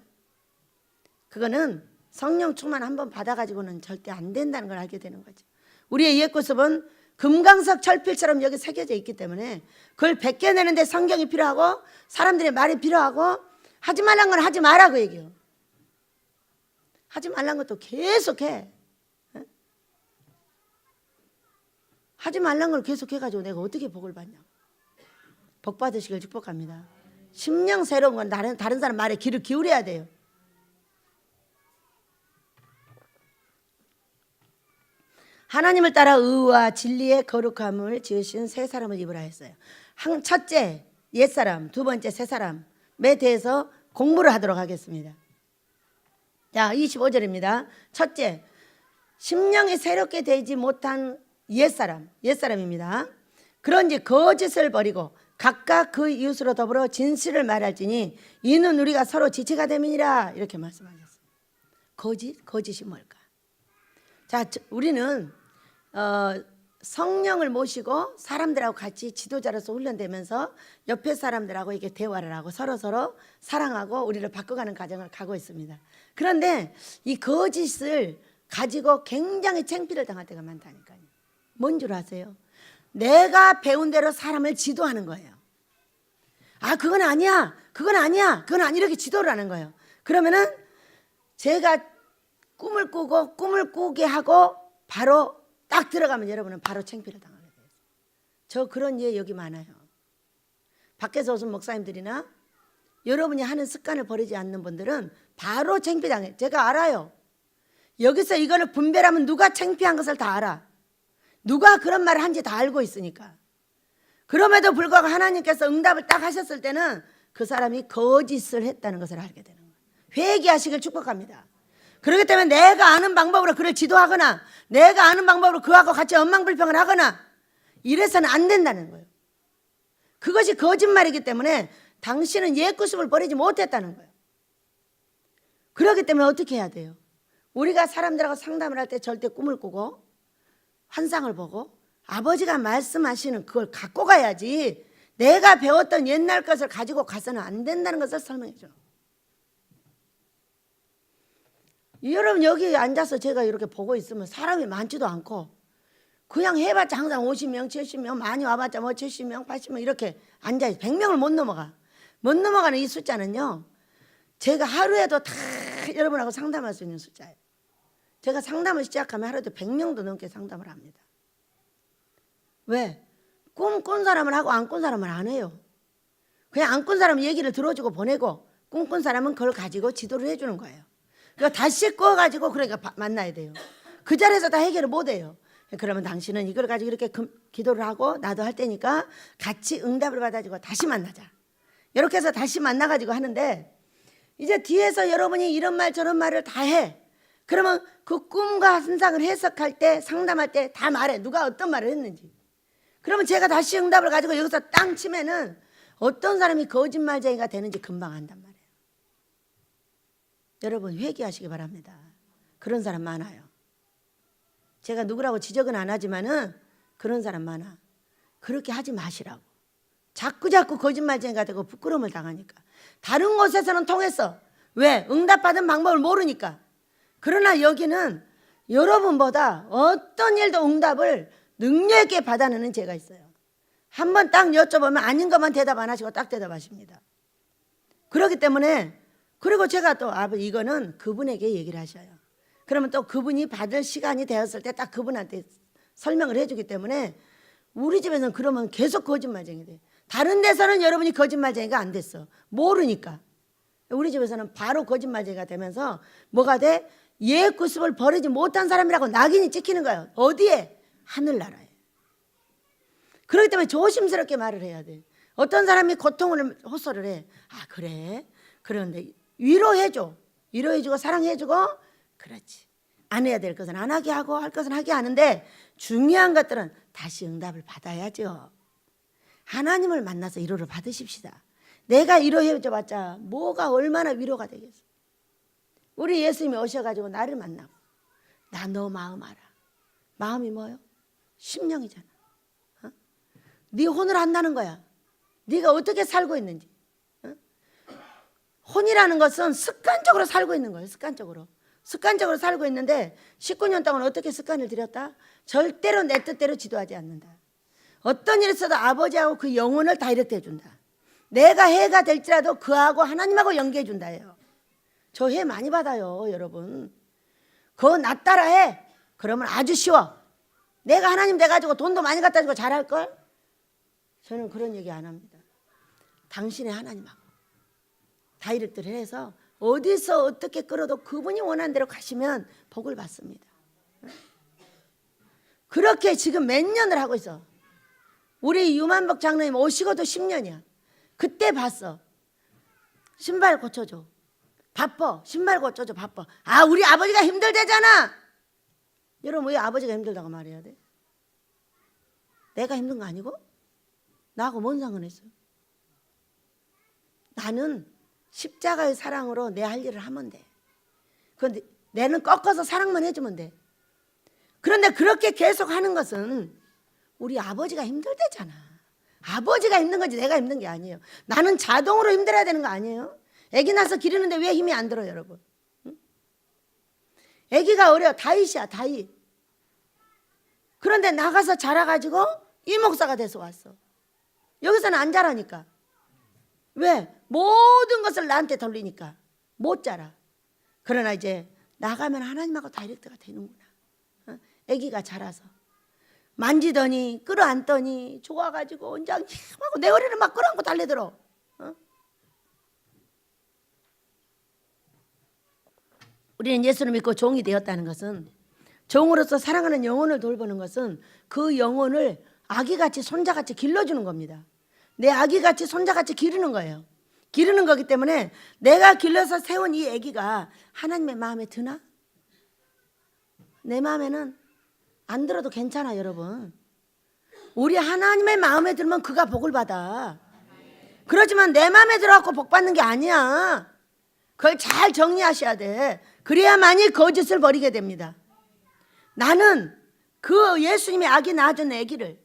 A: 그거는 성령 충만 한번 받아가지고는 절대 안 된다는 걸 알게 되는 거죠. 우리의 옛 모습은 금강석 철필처럼 여기 새겨져 있기 때문에 그걸 벗겨내는데 성경이 필요하고 사람들의 말이 필요하고 하지 말란 건 하지 마라 그 얘기요. 하지 말란 것도 계속해. 하지 말란 걸 계속해가지고 내가 어떻게 복을 받냐. 복 받으시길 축복합니다. 심령 새로운 건 다른 사람 말에 귀를 기울여야 돼요. 하나님을 따라 의와 진리의 거룩함을 지으신 세 사람을 입으라 했어요. 첫째 옛사람, 두 번째 새사람에 대해서 공부를 하도록 하겠습니다. 자, 25절입니다. 첫째, 심령이 새롭게 되지 못한 옛사람입니다. 그런지 거짓을 버리고 각각 그 이웃으로 더불어 진실을 말할지니 이는 우리가 서로 지체가 됨이니라. 이렇게 말씀하셨어요. 거짓이 뭘까? 자, 우리는 성령을 모시고 사람들하고 같이 지도자로서 훈련되면서 옆에 사람들하고 이렇게 대화를 하고 서로 사랑하고 우리를 바꿔가는 과정을 가고 있습니다. 그런데 이 거짓을 가지고 굉장히 창피를 당할 때가 많다니까요. 뭔 줄 아세요? 내가 배운 대로 사람을 지도하는 거예요. 아, 그건 아니야. 이렇게 지도를 하는 거예요. 그러면은 제가 꿈을 꾸게 하고 바로 딱 들어가면 여러분은 바로 창피를 당하게 돼요. 저 그런 예 여기 많아요. 밖에서 오신 목사님들이나 여러분이 하는 습관을 버리지 않는 분들은 바로 창피당해요. 제가 알아요. 여기서 이거를 분별하면 누가 창피한 것을 다 알아. 누가 그런 말을 한지 다 알고 있으니까. 그럼에도 불구하고 하나님께서 응답을 딱 하셨을 때는 그 사람이 거짓을 했다는 것을 알게 되는 거예요. 회개하시길 축복합니다. 그렇기 때문에 내가 아는 방법으로 그를 지도하거나 내가 아는 방법으로 그하고 같이 엉망불평을 하거나 이래서는 안 된다는 거예요. 그것이 거짓말이기 때문에 당신은 옛 구습을 버리지 못했다는 거예요. 그렇기 때문에 어떻게 해야 돼요? 우리가 사람들하고 상담을 할 때 절대 꿈을 꾸고 환상을 보고 아버지가 말씀하시는 그걸 갖고 가야지 내가 배웠던 옛날 것을 가지고 가서는 안 된다는 것을 설명해 줘요. 여러분 여기 앉아서 제가 이렇게 보고 있으면 사람이 많지도 않고 그냥 해봤자 항상 50명, 70명, 많이 와봤자 뭐 70명, 80명 이렇게 앉아있어요. 100명을 못 넘어가는 이 숫자는요. 제가 하루에도 다 여러분하고 상담할 수 있는 숫자예요. 제가 상담을 시작하면 하루에도 100명도 넘게 상담을 합니다. 왜? 꿈 꾼 사람을 하고 안 꾼 사람을 안 해요. 그냥 안 꾼 사람은 얘기를 들어주고 보내고 꿈 꾼 사람은 그걸 가지고 지도를 해주는 거예요. 그러니까 다시 꿔가지고 그러니까 만나야 돼요. 그 자리에서 다 해결을 못 해요. 그러면 당신은 이걸 가지고 이렇게 기도를 하고 나도 할 테니까 같이 응답을 받아주고 다시 만나자. 이렇게 해서 다시 만나가지고 하는데 이제 뒤에서 여러분이 이런 말 저런 말을 다 해. 그러면 그 꿈과 환상을 해석할 때 상담할 때 다 말해. 누가 어떤 말을 했는지. 그러면 제가 다시 응답을 가지고 여기서 땅 치면은 어떤 사람이 거짓말쟁이가 되는지 금방 안단 말이에요. 여러분 회개하시기 바랍니다. 그런 사람 많아요. 제가 누구라고 지적은 안 하지만은 그런 사람 많아. 그렇게 하지 마시라고. 자꾸 거짓말쟁이가 되고 부끄러움을 당하니까. 다른 곳에서는 통했어. 왜? 응답받은 방법을 모르니까. 그러나 여기는 여러분보다 어떤 일도 응답을 능력 있게 받아내는 제가 있어요. 한번 딱 여쭤보면 아닌 것만 대답 안 하시고 딱 대답하십니다. 그렇기 때문에 그리고 제가 또 아버지 이거는 그분에게 얘기를 하셔요. 그러면 또 그분이 받을 시간이 되었을 때 딱 그분한테 설명을 해주기 때문에 우리 집에서는 그러면 계속 거짓말쟁이 돼. 다른 데서는 여러분이 거짓말쟁이가 안 됐어. 모르니까. 우리 집에서는 바로 거짓말쟁이가 되면서 뭐가 돼? 옛 구습을 버리지 못한 사람이라고 낙인이 찍히는 거예요. 어디에? 하늘나라에. 그렇기 때문에 조심스럽게 말을 해야 돼. 어떤 사람이 고통을 호소를 해. 아 그래? 그런데 위로해줘. 위로해주고 사랑해주고 그렇지. 안 해야 될 것은 안 하게 하고 할 것은 하게 하는데 중요한 것들은 다시 응답을 받아야죠. 하나님을 만나서 위로를 받으십시다. 내가 위로해줘봤자 뭐가 얼마나 위로가 되겠어. 우리 예수님이 오셔가지고 나를 만나고 나 너 마음 알아. 마음이 뭐요? 심령이잖아. 어? 네 혼을 안다는 거야. 네가 어떻게 살고 있는지. 어? 혼이라는 것은 습관적으로 살고 있는 거예요. 습관적으로 살고 있는데 19년 동안 어떻게 습관을 들였다? 절대로 내 뜻대로 지도하지 않는다. 어떤 일이 있어도 아버지하고 그 영혼을 다이렉트 해준다. 내가 해가 될지라도 그하고 하나님하고 연계해 준다예요. 저 해 많이 받아요, 여러분. 그거 나 따라 해. 그러면 아주 쉬워. 내가 하나님 돼가지고 돈도 많이 갖다 주고 잘할걸? 저는 그런 얘기 안 합니다. 당신의 하나님하고 다이렉트를 해서 어디서 어떻게 끌어도 그분이 원하는 대로 가시면 복을 받습니다. 그렇게 지금 몇 년을 하고 있어. 우리 유만복 장로님 오시고도 10년이야. 그때 봤어. 신발 고쳐줘. 바빠. 신발 고쳐줘. 바빠. 아, 우리 아버지가 힘들대잖아. 여러분, 왜 아버지가 힘들다고 말해야 돼? 내가 힘든 거 아니고? 나하고 뭔 상관있어요? 나는 십자가의 사랑으로 내 할 일을 하면 돼. 그런데 내는 꺾어서 사랑만 해주면 돼. 그런데 그렇게 계속 하는 것은 우리 아버지가 힘들대잖아. 아버지가 힘든 건지 내가 힘든 게 아니에요. 나는 자동으로 힘들어야 되는 거 아니에요? 아기 낳아서 기르는데 왜 힘이 안 들어요, 여러분? 응? 아기가 어려. 다윗이야, 다윗. 그런데 나가서 자라가지고 이 목사가 돼서 왔어. 여기서는 안 자라니까. 왜? 모든 것을 나한테 돌리니까 못 자라. 그러나 이제 나가면 하나님하고 다이렉트가 되는구나. 아기가 자라서 만지더니 끌어안더니 좋아가지고 원장님하고 내 허리를 막 끌어안고 달래들어. 우리는 예수를 믿고 종이 되었다는 것은, 종으로서 사랑하는 영혼을 돌보는 것은 그 영혼을 아기같이 손자같이 길러주는 겁니다. 내 아기같이 손자같이 기르는 거예요. 기르는 거기 때문에 내가 길러서 세운 이 아기가 하나님의 마음에 드나? 내 마음에는 안 들어도 괜찮아, 여러분. 우리 하나님의 마음에 들면 그가 복을 받아. 그렇지만 내 마음에 들어갖고 복 받는 게 아니야. 그걸 잘 정리하셔야 돼. 그래야만이 거짓을 버리게 됩니다. 나는 그 예수님이 아기 낳아준 아기를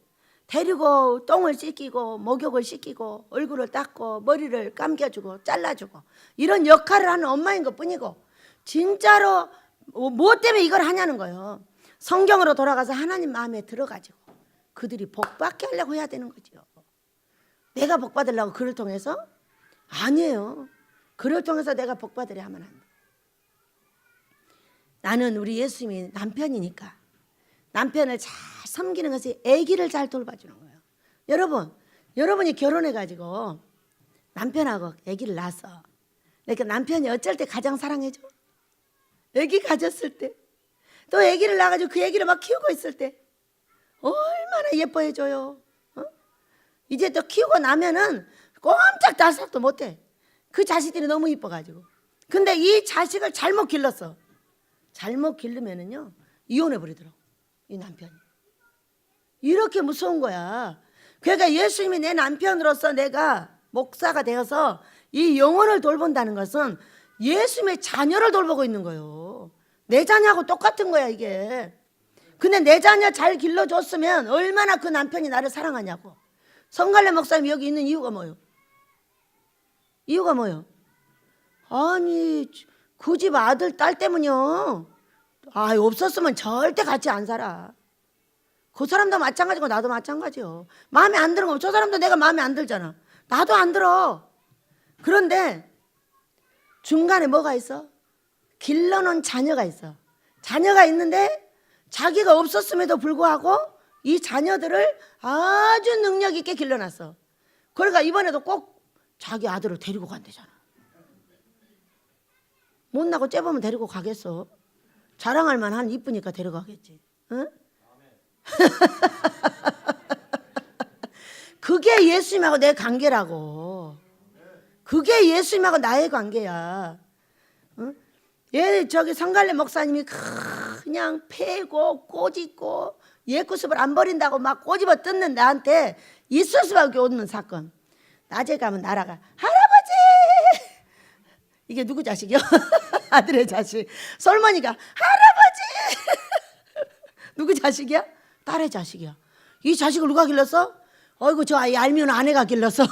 A: 데리고 똥을 씻기고 목욕을 시키고 얼굴을 닦고 머리를 감겨주고 잘라주고 이런 역할을 하는 엄마인 것뿐이고, 진짜로 뭐 때문에 이걸 하냐는 거예요. 성경으로 돌아가서 하나님 마음에 들어가지고 그들이 복 받게 하려고 해야 되는 거죠. 내가 복 받으려고 그를 통해서? 아니에요. 그를 통해서 내가 복 받으려 하면 안 돼. 나는 우리 예수님이 남편이니까 남편을 잘 섬기는 것이 아기를 잘 돌봐주는 거예요. 여러분이 결혼해가지고 남편하고 아기를 낳았어. 그러니까 남편이 어쩔 때 가장 사랑해줘? 아기 가졌을 때, 또 아기를 낳아가지고 그 아기를 막 키우고 있을 때 얼마나 예뻐해줘요. 이제 또 키우고 나면은 꼼짝 달싹도 못해. 그 자식들이 너무 이뻐가지고. 근데 이 자식을 잘못 길렀어. 잘못 기르면은요 이혼해 버리더라고, 이 남편이. 이렇게 무서운 거야. 그러니까 예수님이 내 남편으로서 내가 목사가 되어서 이 영혼을 돌본다는 것은 예수님의 자녀를 돌보고 있는 거예요. 내 자녀하고 똑같은 거야, 이게. 근데 내 자녀 잘 길러줬으면 얼마나 그 남편이 나를 사랑하냐고. 성갈래 목사님 여기 있는 이유가 뭐예요? 이유가 뭐예요? 아니, 그 집 아들 딸 때문이요. 아, 없었으면 절대 같이 안 살아. 그 사람도 마찬가지고 나도 마찬가지요. 마음에 안 드는 거, 저 사람도 내가 마음에 안 들잖아. 나도 안 들어. 그런데 중간에 뭐가 있어? 길러놓은 자녀가 있어. 자녀가 있는데 자기가 없었음에도 불구하고 이 자녀들을 아주 능력 있게 길러놨어. 그러니까 이번에도 꼭 자기 아들을 데리고 간대잖아. 못나고 째보면 데리고 가겠어. 자랑할 만한 이쁘니까 데려가겠지. 응? 그게 예수님하고 내 관계라고. 그게 예수님하고 나의 관계야. 응? 저기 성갈래 목사님이 그냥 패고 꼬집고 옛구습을 안 버린다고 막 꼬집어 뜯는 나한테 있을 수밖에 없는 사건. 낮에 가면 나라가 할아버지, 이게 누구 자식이요? 아들의 자식. 솔머니가 할아버지 누구 자식이야? 딸의 자식이야. 이 자식을 누가 길렀어? 어이구 저 아이 얄미운 아내가 길렀어.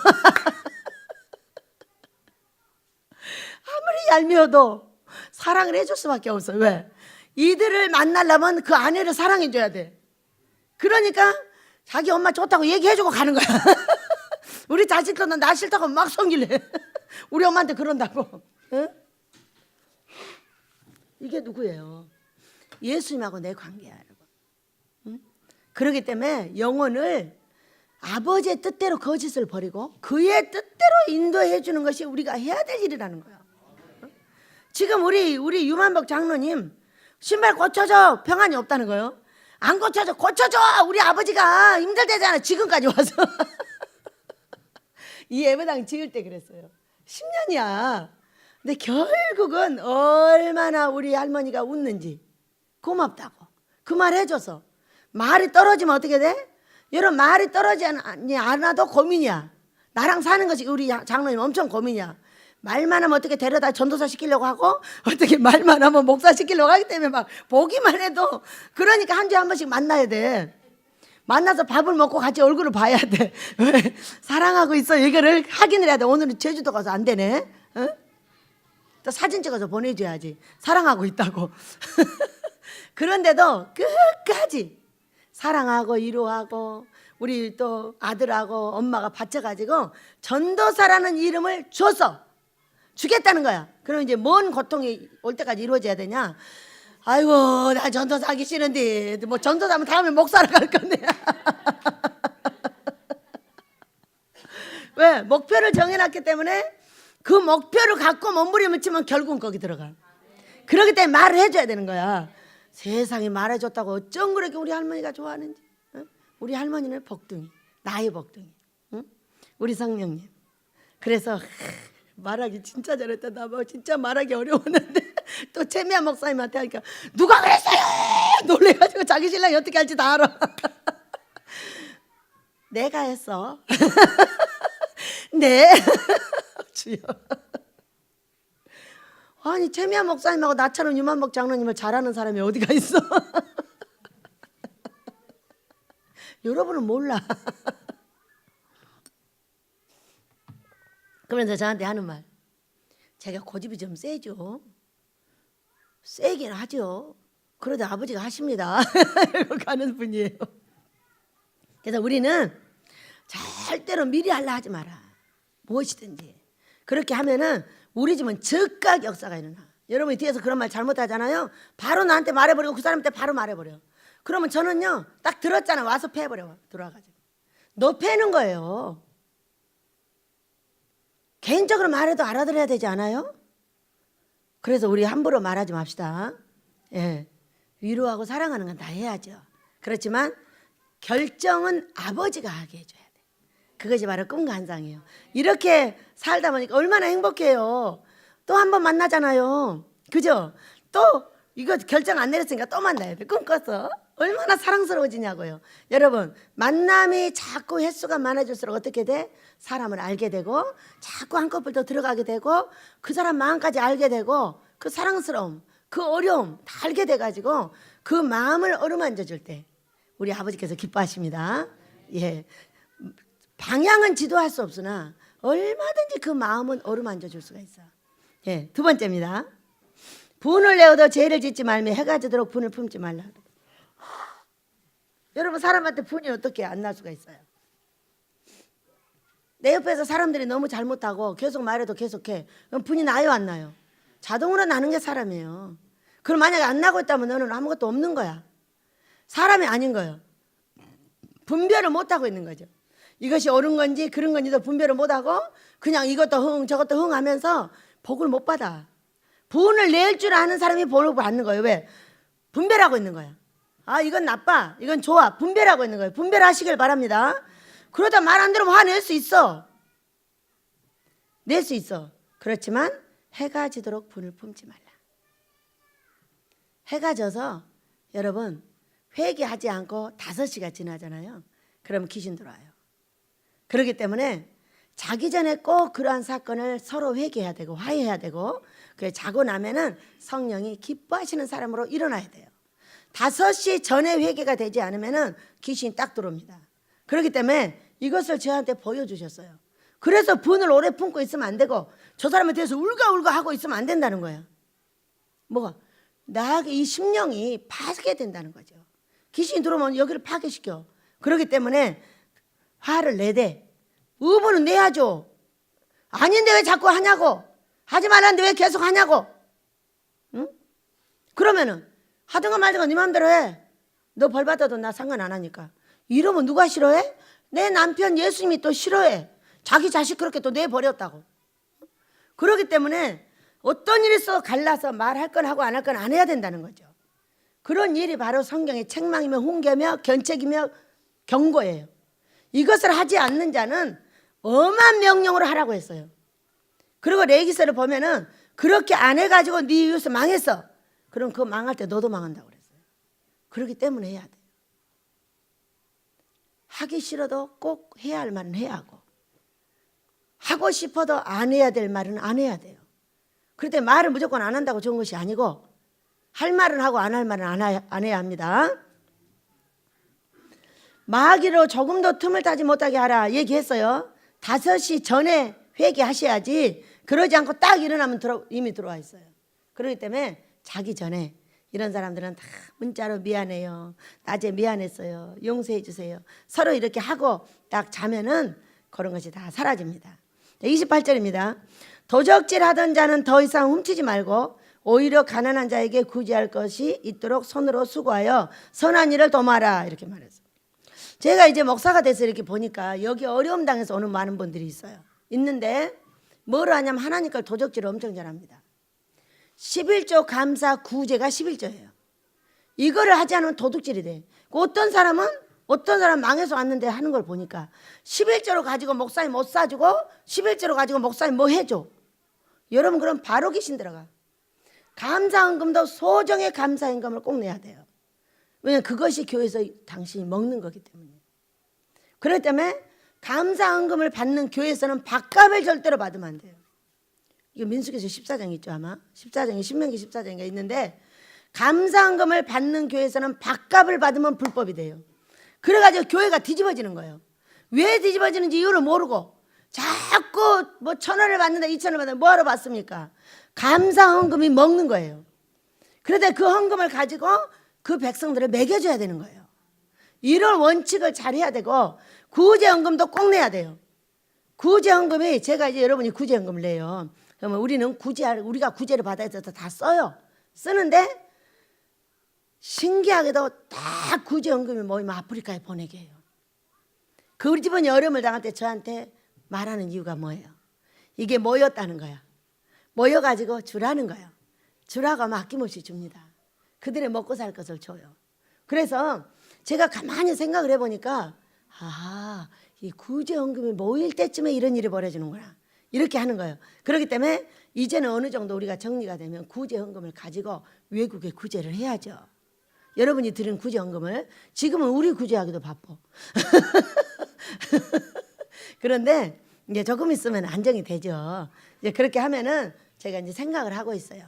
A: 아무리 얄미워도 사랑을 해줄 수밖에 없어. 왜? 이들을 만나려면 그 아내를 사랑해줘야 돼. 그러니까 자기 엄마 좋다고 얘기해주고 가는 거야. 우리 자식들은 나 싫다고 막 성질내. 우리 엄마한테 그런다고. 응? 이게 누구예요? 예수님하고 내 관계야, 여러분. 응? 그렇기 때문에 영혼을 아버지의 뜻대로 거짓을 버리고 그의 뜻대로 인도해 주는 것이 우리가 해야 될 일이라는 거야. 응? 지금 우리 유만복 장로님 신발 고쳐줘, 평안이 없다는 거예요. 안 고쳐줘, 고쳐줘. 우리 아버지가 힘들대잖아, 지금까지 와서. 이 예배당 지을 때 그랬어요. 10년이야. 근데 결국은 얼마나 우리 할머니가 웃는지 고맙다고 그 말 해줘서. 말이 떨어지면 어떻게 돼? 여러분, 말이 떨어지지 않아도 고민이야. 나랑 사는 것이 우리 장로님 엄청 고민이야. 말만 하면 어떻게 데려다 전도사 시키려고 하고, 어떻게 말만 하면 목사 시키려고 하기 때문에 막 보기만 해도. 그러니까 한 주에 한 번씩 만나야 돼. 만나서 밥을 먹고 같이 얼굴을 봐야 돼. 왜? 사랑하고 있어 얘기를 확인을 해야 돼. 오늘은 제주도 가서 안 되네. 어? 또 사진 찍어서 보내줘야지, 사랑하고 있다고. 그런데도 끝까지 사랑하고 위로하고 우리 또 아들하고 엄마가 바쳐가지고 전도사라는 이름을 줘서 주겠다는 거야. 그럼 이제 뭔 고통이 올 때까지 이루어져야 되냐? 아이고, 나 전도사 하기 싫은데 뭐 전도사면 다음에 목사로 갈 건데. 왜? 목표를 정해놨기 때문에 그 목표를 갖고 몸부림을 치면 결국은 거기 들어가. 그렇기 때문에 말을 해줘야 되는 거야. 세상에 말해줬다고 어쩜 그렇게 우리 할머니가 좋아하는지. 응? 우리 할머니는 복둥이, 나의 복둥이. 응? 우리 성령님. 그래서 말하기 진짜 잘했다. 나 뭐 진짜 말하기 어려웠는데 또 최미아 목사님한테 하니까 누가 그랬어요? 놀래가지고 자기 신랑이 어떻게 할지 다 알아. 내가 했어. 네. 주여. 아니, 최미아 목사님하고 나처럼 유만복 장로님을 잘하는 사람이 어디가 있어? 여러분은 몰라. 그러면서 저한테 하는 말, 제가 고집이 좀 세죠. 세긴 하죠. 그러다 아버지가 하십니다. 이러고 가는 분이에요. 그래서 우리는 절대로 미리 하려 하지 마라. 무엇이든지. 그렇게 하면은 우리 집은 즉각 역사가 일어나. 여러분이 뒤에서 그런 말 잘못하잖아요. 바로 나한테 말해버리고 그 사람한테 바로 말해버려. 그러면 저는요, 딱 들었잖아. 와서 패버려. 들어와가지고. 너 패는 거예요. 개인적으로 말해도 알아들어야 되지 않아요? 그래서 우리 함부로 말하지 맙시다. 예. 위로하고 사랑하는 건 다 해야죠. 그렇지만 결정은 아버지가 하게 해줘야 돼. 그것이 바로 꿈과 환상이에요. 이렇게 살다 보니까 얼마나 행복해요. 또 한 번 만나잖아요. 그죠? 또 이거 결정 안 내렸으니까 또 만나야 돼. 꿈 꿨어. 얼마나 사랑스러워지냐고요. 여러분, 만남이 자꾸 횟수가 많아질수록 어떻게 돼? 사람을 알게 되고 자꾸 한꺼풀 더 들어가게 되고 그 사람 마음까지 알게 되고 그 사랑스러움, 그 어려움 다 알게 돼가지고 그 마음을 어루만져 줄 때 우리 아버지께서 기뻐하십니다. 예, 방향은 지도할 수 없으나 얼마든지 그 마음은 어루만져 줄 수가 있어. 예, 두 번째입니다. 분을 내어도 죄를 짓지 말며 해가 지도록 분을 품지 말라. 여러분, 사람한테 분이 어떻게 안 날 수가 있어요? 내 옆에서 사람들이 너무 잘못하고 계속 말해도 계속해. 그럼 분이 나요, 안 나요? 자동으로 나는 게 사람이에요. 그럼 만약에 안 나고 있다면 너는 아무것도 없는 거야. 사람이 아닌 거예요. 분별을 못하고 있는 거죠. 이것이 옳은 건지 그런 건지도 분별을 못하고 그냥 이것도 흥 저것도 흥 하면서 복을 못 받아. 분을 낼 줄 아는 사람이 복을 받는 거예요. 왜? 분별하고 있는 거야. 아, 이건 나빠, 이건 좋아. 분별하고 있는 거예요. 분별하시길 바랍니다. 그러다 말 안 들으면 화낼 수 있어. 낼 수 있어. 그렇지만 해가 지도록 분을 품지 말라. 해가 져서 여러분 회개하지 않고 5시가 지나잖아요. 그러면 귀신 들어와요. 그렇기 때문에 자기 전에 꼭 그러한 사건을 서로 회개해야 되고 화해해야 되고, 그래 자고 나면은 성령이 기뻐하시는 사람으로 일어나야 돼요. 5시 전에 회개가 되지 않으면은 귀신이 딱 들어옵니다. 그렇기 때문에 이것을 저한테 보여주셨어요. 그래서 분을 오래 품고 있으면 안 되고 저 사람에 대해서 울가울가 하고 있으면 안 된다는 거예요. 뭐가? 나에게 이 심령이 파괴된다는 거죠. 귀신이 들어오면 여기를 파괴시켜. 그렇기 때문에 화를 내대. 의문은 내야죠. 아닌데 왜 자꾸 하냐고. 하지 말라는데 왜 계속 하냐고. 응? 그러면은 하든가 말든가 네 마음대로 해. 너 벌 받아도 나 상관 안 하니까. 이러면 누가 싫어해? 내 남편 예수님이 또 싫어해. 자기 자식 그렇게 또 내버렸다고. 그렇기 때문에 어떤 일이 있어도 갈라서 말할 건 하고 안 할 건 안 해야 된다는 거죠. 그런 일이 바로 성경의 책망이며 훈계며 견책이며 경고예요. 이것을 하지 않는 자는 엄한 명령으로 하라고 했어요. 그리고 레위기서를 보면은 그렇게 안 해가지고 네 이웃을 망했어. 그럼 그거 망할 때 너도 망한다고 그랬어요. 그렇기 때문에 해야 돼. 하기 싫어도 꼭 해야 할 말은 해야 하고, 하고 싶어도 안 해야 될 말은 안 해야 돼요. 그런데 말을 무조건 안 한다고 좋은 것이 아니고 할 말은 하고 안 할 말은 안 해야 합니다. 마귀로 조금도 틈을 타지 못하게 하라 얘기했어요. 5시 전에 회개하셔야지. 그러지 않고 딱 일어나면 이미 들어와 있어요. 그렇기 때문에 자기 전에 이런 사람들은 다 문자로 미안해요. 낮에 미안했어요. 용서해 주세요. 서로 이렇게 하고 딱 자면은 그런 것이 다 사라집니다. 28절입니다. 도적질 하던 자는 더 이상 훔치지 말고 오히려 가난한 자에게 구제할 것이 있도록 손으로 수고하여 선한 일을 도모하라. 이렇게 말했어요. 제가 이제 목사가 돼서 이렇게 보니까 여기 어려움 당해서 오는 많은 분들이 있어요. 있는데 뭘 하냐면 하나님 걸 도적질을 엄청 잘합니다. 11조 감사 구제가 11조예요. 이거를 하지 않으면 도둑질이 돼. 어떤 사람 망해서 왔는데 하는 걸 보니까 11조로 가지고 목사님 못 사주고 11조로 가지고 목사님 뭐 해줘. 여러분 그럼 바로 귀신 들어가. 감사헌금도 소정의 감사헌금을 꼭 내야 돼요. 왜냐하면 그것이 교회에서 당신이 먹는 거기 때문에. 그렇기 때문에 감사헌금을 받는 교회에서는 밥값을 절대로 받으면 안 돼요. 이거 민수기서 14장 있죠 아마. 14장이 신명기 14장인가 있는데 감사헌금을 받는 교회에서는 밥값을 받으면 불법이 돼요. 그래가지고 교회가 뒤집어지는 거예요. 왜 뒤집어지는지 이유를 모르고 자꾸 뭐 1,000원을 받는다 2,000원을 받는다 뭐하러 받습니까? 감사헌금이 먹는 거예요. 그런데 그 헌금을 가지고 그 백성들을 먹여줘야 되는 거예요. 이런 원칙을 잘 해야 되고 구제헌금도 꼭 내야 돼요. 구제헌금이 제가 이제 여러분이 구제헌금을 내요. 그러면 우리가 구제를 받아야 돼서 다 써요. 쓰는데 신기하게도 딱 구제헌금이 모이면 아프리카에 보내게 해요. 그 우리 집은 어려움을 당할 때 저한테 말하는 이유가 뭐예요? 이게 모였다는 거야. 모여가지고 주라는 거예요. 주라고 하면 아낌없이 줍니다. 그들의 먹고 살 것을 줘요. 그래서 제가 가만히 생각을 해보니까 이 구제헌금이 모일 때쯤에 이런 일이 벌어지는구나. 이렇게 하는 거예요. 그렇기 때문에 이제는 어느 정도 우리가 정리가 되면 구제헌금을 가지고 외국에 구제를 해야죠. 여러분이 드린 구제헌금을 지금은 우리 구제하기도 바빠. 그런데 이제 조금 있으면 안정이 되죠. 이제 그렇게 하면은 제가 이제 생각을 하고 있어요.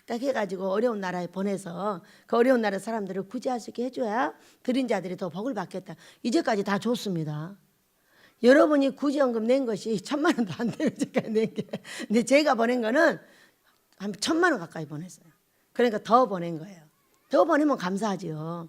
A: 딱 해가지고 어려운 나라에 보내서 그 어려운 나라 사람들을 구제할 수 있게 해줘야 드린 자들이 더 복을 받겠다. 이제까지 다 줬습니다. 여러분이 구제헌금 낸 것이 1,000만 원도 안 돼요. 제가 낸 게. 근데 제가 보낸 거는 한 1,000만 원 가까이 보냈어요. 그러니까 더 보낸 거예요. 더 보내면 감사하지요.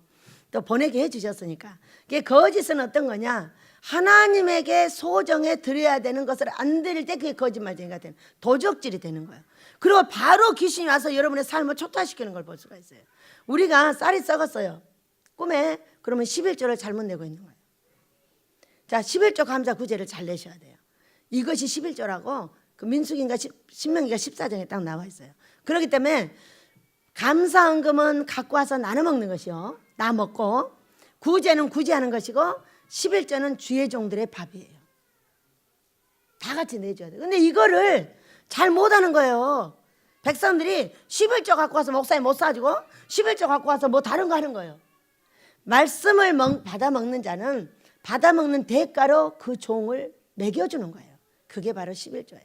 A: 또 보내게 해주셨으니까. 그게 거짓은 어떤 거냐? 하나님에게 소정에 드려야 되는 것을 안 드릴 때 그게 거짓말쟁이가 되는, 도적질이 되는 거예요. 그리고 바로 귀신이 와서 여러분의 삶을 초토화시키는 걸 볼 수가 있어요. 우리가 쌀이 썩었어요. 꿈에. 그러면 11조를 잘못 내고 있는 거예요. 자, 11조 감사 구제를 잘 내셔야 돼요. 이것이 11조라고 그 민수기인가 신명기가 14장에 딱 나와 있어요. 그렇기 때문에 감사헌금은 갖고 와서 나눠 먹는 것이요. 나 먹고, 구제는 구제하는 것이고 11조는 주의 종들의 밥이에요. 다 같이 내줘야 돼요. 근데 이거를 잘 못하는 거예요. 백성들이 11조 갖고 와서 목사님 못 사주고 11조 갖고 와서 뭐 다른 거 하는 거예요. 말씀을 받아 먹는 자는 받아 먹는 대가로 그 종을 먹여주는 거예요. 그게 바로 11조예요.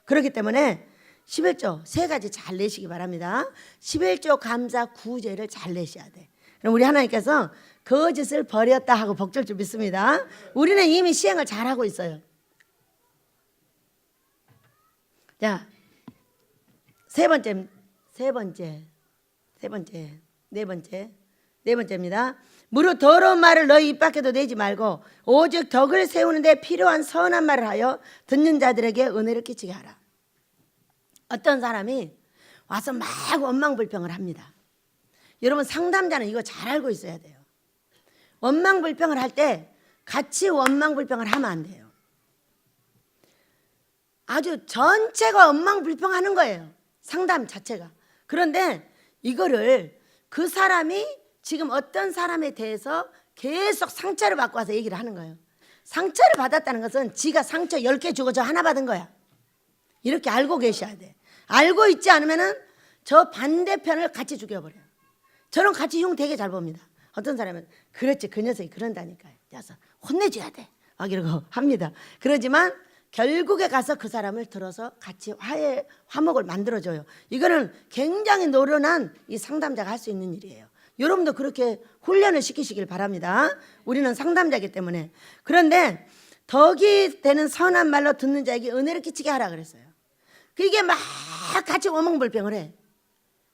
A: 그렇기 때문에 11조 세 가지 잘 내시기 바랍니다. 11조 감사 구제를 잘 내셔야 돼. 그럼 우리 하나님께서 거짓을 버렸다 하고 복줄 줄 믿습니다. 우리는 이미 시행을 잘하고 있어요. 자, 네 번째입니다. 무릇 더러운 말을 너희 입 밖에도 내지 말고 오직 덕을 세우는데 필요한 선한 말을 하여 듣는 자들에게 은혜를 끼치게 하라. 어떤 사람이 와서 막 원망불평을 합니다. 여러분 상담자는 이거 잘 알고 있어야 돼요. 원망불평을 할 때 같이 원망불평을 하면 안 돼요. 아주 전체가 원망불평하는 거예요. 상담 자체가. 그런데 이거를 그 사람이 지금 어떤 사람에 대해서 계속 상처를 받고 와서 얘기를 하는 거예요. 상처를 받았다는 것은 지가 상처 10개 주고 저 하나 받은 거야. 이렇게 알고 계셔야 돼. 알고 있지 않으면은 저 반대편을 같이 죽여버려요. 저는 같이 흉 되게 잘 봅니다. 어떤 사람은 그렇지 그 녀석이 그런다니까요. 그래서 혼내줘야 돼. 막 이러고 합니다. 그러지만 결국에 가서 그 사람을 들어서 같이 화목을 만들어줘요. 이거는 굉장히 노련한 이 상담자가 할 수 있는 일이에요. 여러분도 그렇게 훈련을 시키시길 바랍니다. 우리는 상담자이기 때문에. 그런데 덕이 되는 선한 말로 듣는 자에게 은혜를 끼치게 하라 그랬어요. 이게 막 같이 원망불평을 해.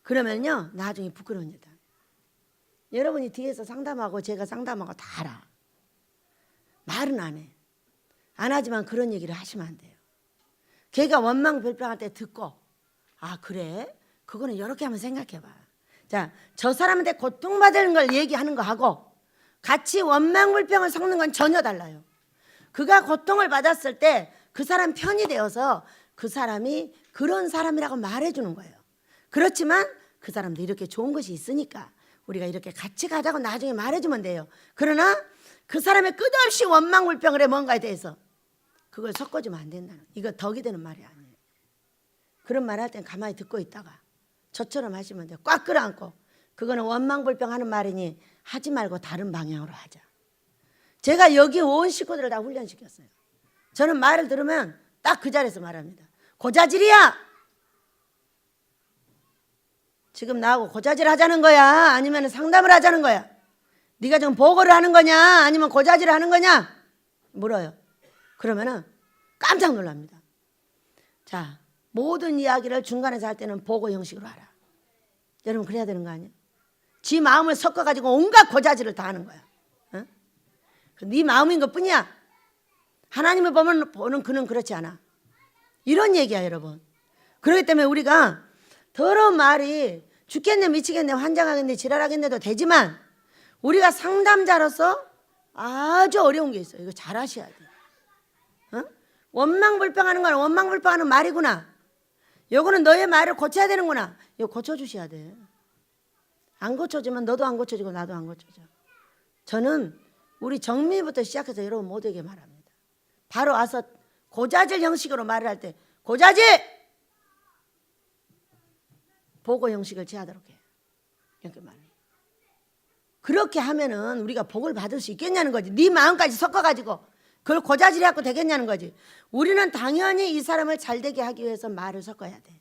A: 그러면요 나중에 부끄러운 일이다. 여러분이 뒤에서 상담하고 제가 상담하고 다 알아. 말은 안 해. 안 하지만 그런 얘기를 하시면 안 돼요. 걔가 원망불평할 때 듣고 아 그래? 그거는 이렇게 한번 생각해봐. 자, 저 사람한테 고통받는 걸 얘기하는 거 하고 같이 원망불평을 섞는 건 전혀 달라요. 그가 고통을 받았을 때 그 사람 편이 되어서 그 사람이 그런 사람이라고 말해주는 거예요. 그렇지만 그 사람도 이렇게 좋은 것이 있으니까 우리가 이렇게 같이 가자고 나중에 말해주면 돼요. 그러나 그 사람의 끝없이 원망불평을 해 뭔가에 대해서 그걸 섞어주면 안 된다는 이거 덕이 되는 말이 아니에요. 그런 말 할 땐 가만히 듣고 있다가 저처럼 하시면 돼요. 꽉 끌어안고 그거는 원망불평하는 말이니 하지 말고 다른 방향으로 하자. 제가 여기 온 식구들을 다 훈련시켰어요. 저는 말을 들으면 딱 그 자리에서 말합니다. 고자질이야. 지금 나하고 고자질 하자는 거야? 아니면 상담을 하자는 거야? 네가 지금 보고를 하는 거냐? 아니면 고자질을 하는 거냐? 물어요. 그러면은 깜짝 놀랍니다. 자, 모든 이야기를 중간에서 할 때는 보고 형식으로 하라. 여러분 그래야 되는 거 아니에요? 지 마음을 섞어가지고 온갖 고자질을 다 하는 거야. 어? 네 마음인 것뿐이야. 하나님을 보는 그는 그렇지 않아. 이런 얘기야 여러분. 그렇기 때문에 우리가 더러운 말이 죽겠네 미치겠네 환장하겠네 지랄하겠네도 되지만 우리가 상담자로서 아주 어려운 게 있어요. 이거 잘 하셔야 돼요. 어? 원망불평하는 건 원망불평하는 말이구나. 요거는 너의 말을 고쳐야 되는구나. 이거 고쳐주셔야 돼. 안 고쳐지면 너도 안 고쳐지고 나도 안 고쳐져. 저는 우리 정미부터 시작해서 여러분 모두에게 말합니다. 바로 와서 고자질 형식으로 말을 할 때 고자질! 보고 형식을 취하도록 해. 이렇게 말해요. 그렇게 하면은 우리가 복을 받을 수 있겠냐는 거지. 네 마음까지 섞어가지고 그걸 고자질이 갖고 되겠냐는 거지. 우리는 당연히 이 사람을 잘되게 하기 위해서 말을 섞어야 돼.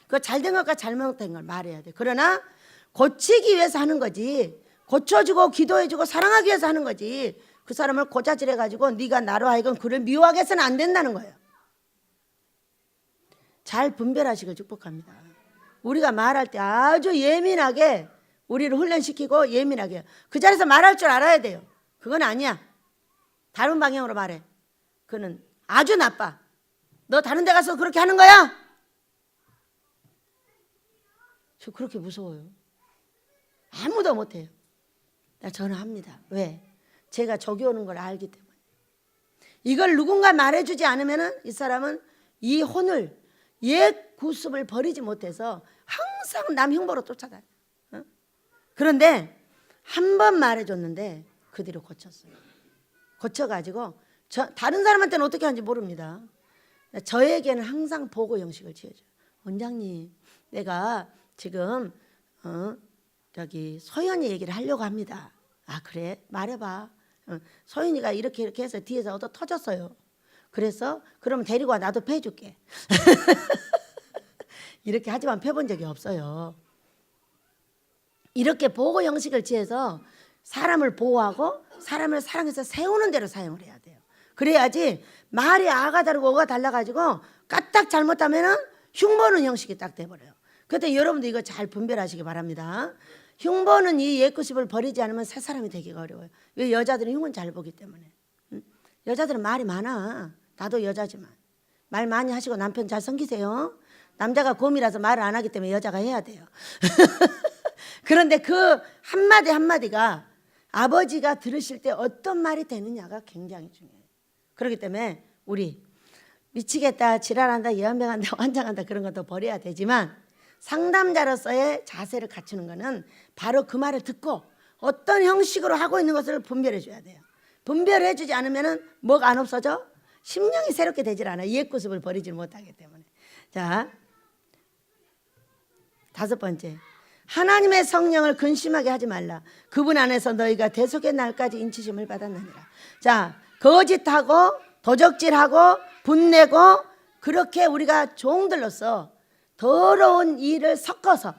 A: 그 잘된 것과 잘못된 걸 말해야 돼. 그러나 고치기 위해서 하는 거지. 고쳐주고 기도해주고 사랑하기 위해서 하는 거지. 그 사람을 고자질해가지고 네가 나로 하여금 그를 미워하게 해서는 안 된다는 거예요. 잘 분별하시길 축복합니다. 우리가 말할 때 아주 예민하게 우리를 훈련시키고 예민하게 해요. 그 자리에서 말할 줄 알아야 돼요. 그건 아니야. 다른 방향으로 말해. 그는 아주 나빠. 너 다른 데 가서 그렇게 하는 거야? 저 그렇게 무서워요. 아무도 못해요. 저는 합니다. 왜? 제가 저기 오는 걸 알기 때문에. 이걸 누군가 말해주지 않으면 이 사람은 이 혼을 옛 구습을 버리지 못해서 항상 남 흉보로 쫓아다녀요. 어? 그런데 한 번 말해줬는데 그 뒤로 고쳤어요. 고쳐가지고 다른 사람한테는 어떻게 하는지 모릅니다. 저에게는 항상 보고 형식을 취해줘요. 원장님 내가 지금 저기 소연이 얘기를 하려고 합니다. 아 그래? 말해봐. 소연이가 이렇게 해서 뒤에서 얻어 터졌어요. 그래서 그러면 데리고 와, 나도 패줄게. 이렇게 하지만 패본 적이 없어요. 이렇게 보고 형식을 취해서 사람을 보호하고 사람을 사랑해서 세우는 대로 사용을 해야 돼요. 그래야지 말이 아가 다르고 어가 달라가지고 까딱 잘못하면은 흉보는 형식이 딱 돼버려요. 그때 여러분도 이거 잘 분별하시기 바랍니다. 흉보는 이 옛구습을 버리지 않으면 새 사람이 되기가 어려워요. 왜? 여자들은 흉은 잘 보기 때문에. 여자들은 말이 많아. 나도 여자지만 말 많이 하시고 남편 잘 섬기세요. 남자가 곰이라서 말을 안 하기 때문에 여자가 해야 돼요. 그런데 그 한마디 한마디가 아버지가 들으실 때 어떤 말이 되느냐가 굉장히 중요해요. 그렇기 때문에 우리 미치겠다, 지랄한다, 예언병한다, 환장한다 그런 것도 버려야 되지만 상담자로서의 자세를 갖추는 것은 바로 그 말을 듣고 어떤 형식으로 하고 있는 것을 분별해 줘야 돼요. 분별해 주지 않으면 뭐가 안 없어져? 심령이 새롭게 되질 않아요. 옛구습을 버리지 못하기 때문에. 자, 5번째, 하나님의 성령을 근심하게 하지 말라. 그분 안에서 너희가 대속의 날까지 인치심을 받았느니라. 자, 거짓하고 도적질하고 분내고 그렇게 우리가 종들로서 더러운 일을 섞어서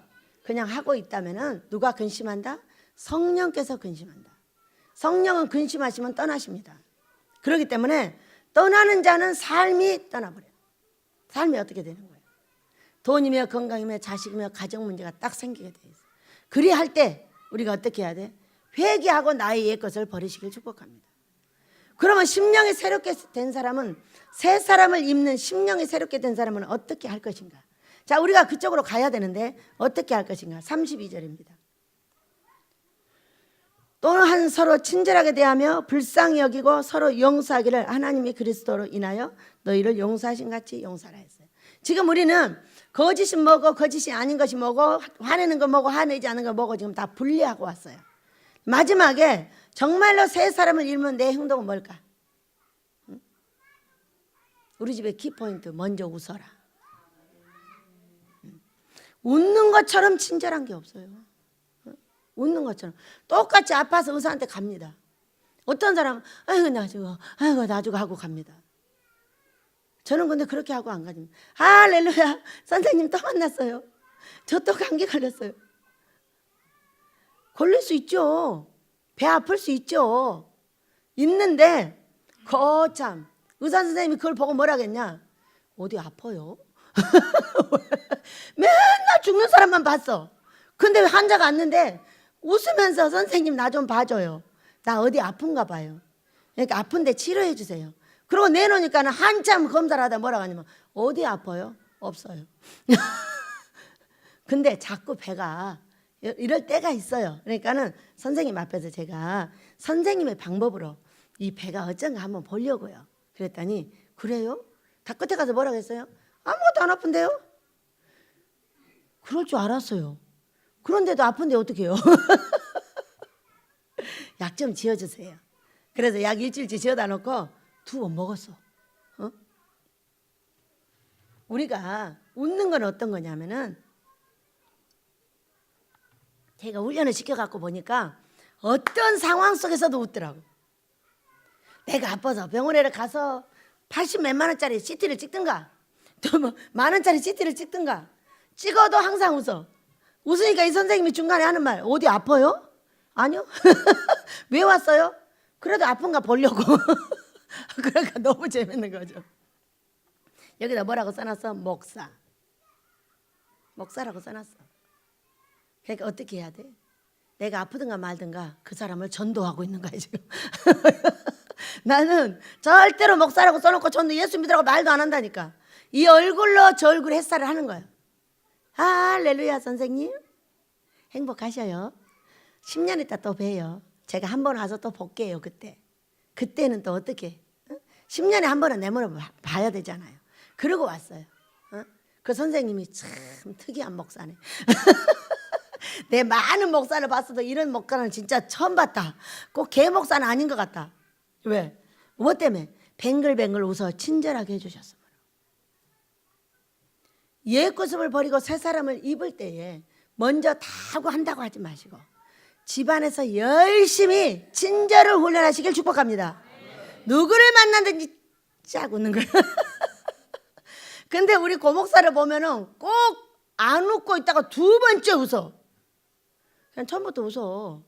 A: 그냥 하고 있다면은 누가 근심한다? 성령께서 근심한다. 성령은 근심하시면 떠나십니다. 그렇기 때문에 떠나는 자는 삶이 떠나버려요. 삶이 어떻게 되는 거예요? 돈이며 건강이며 자식이며 가정 문제가 딱 생기게 돼 있어요. 그리할 때 우리가 어떻게 해야 돼? 회개하고 나의 옛 것을 버리시길 축복합니다. 그러면 심령이 새롭게 된 사람은, 새 사람을 입는 심령이 새롭게 된 사람은 어떻게 할 것인가? 자, 우리가 그쪽으로 가야 되는데 어떻게 할 것인가? 32절입니다. 또한 서로 친절하게 대하며 불쌍히 여기고 서로 용서하기를 하나님이 그리스도로 인하여 너희를 용서하신 같이 용서하라 했어요. 지금 우리는 거짓이 뭐고 거짓이 아닌 것이 뭐고 화내는 거 뭐고 화내지 않은 거 뭐고 지금 다 분리하고 왔어요. 마지막에 정말로 새 사람을 잃으면 내 행동은 뭘까? 우리 집의 키포인트, 먼저 웃어라. 웃는 것처럼 친절한 게 없어요. 웃는 것처럼. 똑같이 아파서 의사한테 갑니다. 어떤 사람은 아이고 나 죽어 하고 갑니다. 저는 근데 그렇게 하고 안 가집니다. 할렐루야, 선생님 또 만났어요. 저 또 감기 걸렸어요. 걸릴 수 있죠. 배 아플 수 있죠. 있는데 거참 의사 선생님이 그걸 보고 뭐라겠냐? 어디 아파요? 맨날 죽는 사람만 봤어. 근데 환자가 왔는데 웃으면서 선생님 나 좀 봐줘요. 나 어디 아픈가 봐요. 그러니까 아픈데 치료해 주세요. 그러고 내놓으니까는 한참 검사를 하다 뭐라고 하냐면 어디 아파요? 없어요. 근데 자꾸 배가 이럴 때가 있어요. 그러니까는 선생님 앞에서 제가 선생님의 방법으로 이 배가 어쩐가 한번 보려고요. 그랬더니 그래요? 다 끝에 가서 뭐라고 했어요? 아무것도 안 아픈데요? 그럴 줄 알았어요. 그런데도 아픈데 어떻게 해요? 약 좀 지어주세요. 그래서 약 일주일치 지어다 놓고 2번 먹었어. 우리가 웃는 건 어떤 거냐면은 제가 훈련을 시켜갖고 보니까 어떤 상황 속에서도 웃더라고. 내가 아파서 병원에 가서 80 몇만 원짜리 CT를 찍든가 또 뭐 만 원짜리 CT를 찍든가 찍어도 항상 웃어. 웃으니까 이 선생님이 중간에 하는 말 어디 아파요? 아니요. 왜 왔어요? 그래도 아픈가 보려고. 그러니까 너무 재밌는 거죠. 여기다 뭐라고 써놨어? 목사. 목사라고 써놨어. 그러니까 어떻게 해야 돼? 내가 아프든가 말든가 그 사람을 전도하고 있는 거야 지금. 나는 절대로 목사라고 써놓고 전도 예수 믿으라고 말도 안 한다니까. 이 얼굴로 저 얼굴 햇살을 하는 거야. 할렐루야 선생님 행복하셔요. 10년 있다 또 봬요. 제가 한 번 와서 또 볼게요. 그때는 또 어떻게 10년에 한 번은 내 몸을 봐야 되잖아요. 그러고 왔어요. 그 선생님이 참 특이한 목사네. 내 많은 목사를 봤어도 이런 목사는 진짜 처음 봤다. 꼭 개 목사는 아닌 것 같다. 왜? 뭐 때문에? 뱅글뱅글 웃어 친절하게 해주셨어. 옛 것을 버리고 새 사람을 입을 때에 먼저 다 하고 한다고 하지 마시고 집안에서 열심히 친절을 훈련하시길 축복합니다. 누구를 만나든지 쫙 웃는 거예요. 근데 우리 고목사를 보면은 꼭 안 웃고 있다가 두 번째 웃어. 그냥 처음부터 웃어.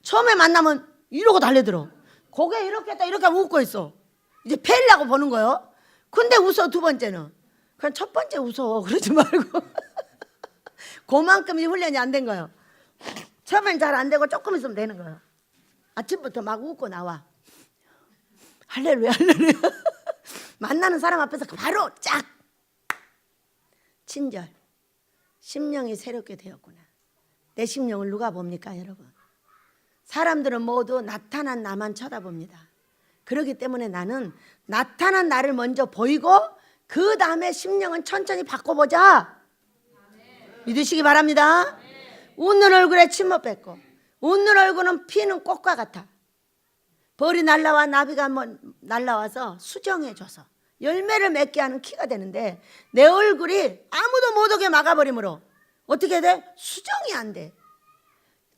A: 처음에 만나면 이러고 달려들어. 고개 이렇게 했다 이렇게 웃고 있어. 이제 패려고 보는 거예요. 근데 웃어 두 번째는. 그냥 첫 번째 웃어. 그러지 말고. 그만큼 이 훈련이 안 된 거예요. 처음엔 잘 안 되고 조금 있으면 되는 거예요. 아침부터 막 웃고 나와. 할렐루야 할렐루야. 만나는 사람 앞에서 바로 쫙. 친절. 심령이 새롭게 되었구나. 내 심령을 누가 봅니까 여러분? 사람들은 모두 나타난 나만 쳐다봅니다. 그렇기 때문에 나는 나타난 나를 먼저 보이고 그 다음에 심령은 천천히 바꿔보자. 믿으시기 바랍니다. 웃는 얼굴에 침못 뱉고 웃는 얼굴은 피는 꽃과 같아. 벌이 날라와 나비가 날라와서 수정해줘서 열매를 맺게 하는 키가 되는데 내 얼굴이 아무도 못 오게 막아버리므로 어떻게 돼? 수정이 안 돼.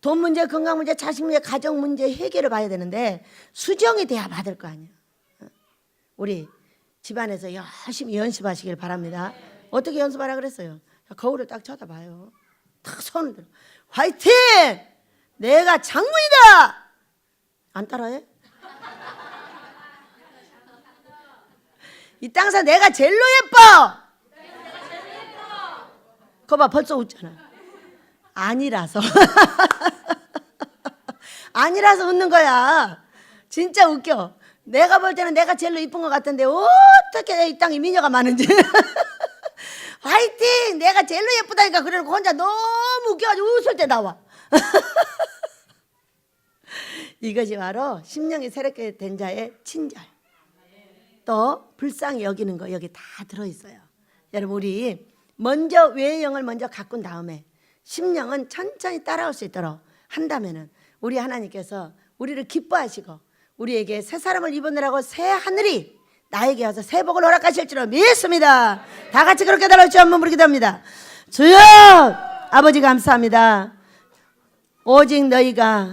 A: 돈 문제, 건강 문제, 자식 문제, 가정 문제 해결을 봐야 되는데 수정이 돼야 받을 거 아니야. 우리 집안에서 열심히 연습하시길 바랍니다. 어떻게 연습하라 그랬어요? 거울을 딱 쳐다봐요. 딱 손을 들어. 화이팅! 내가 장군이다! 안 따라해? 이 땅에서 내가 제일로 예뻐! 그거 봐 벌써 웃잖아. 아니라서. 아니라서 웃는 거야. 진짜 웃겨. 내가 볼 때는 내가 제일로 이쁜 것 같은데 어떻게 이 땅에 미녀가 많은지. 화이팅! 내가 제일로 예쁘다니까 그러고 혼자 너무 웃겨가지고 웃을 때 나와. 이것이 바로 심령이 새롭게 된 자의 친절. 또 불쌍히 여기는 거 여기 다 들어있어요. 여러분 우리 먼저 외형을 먼저 가꾼 다음에 심령은 천천히 따라올 수 있도록 한다면은 우리 하나님께서 우리를 기뻐하시고 우리에게 새 사람을 입으느라고 새 하늘이 나에게 와서 새 복을 허락하실 줄로 믿습니다. 다 같이 그렇게 달라주 한번 부르기도 합니다. 주여 아버지 감사합니다. 오직 너희가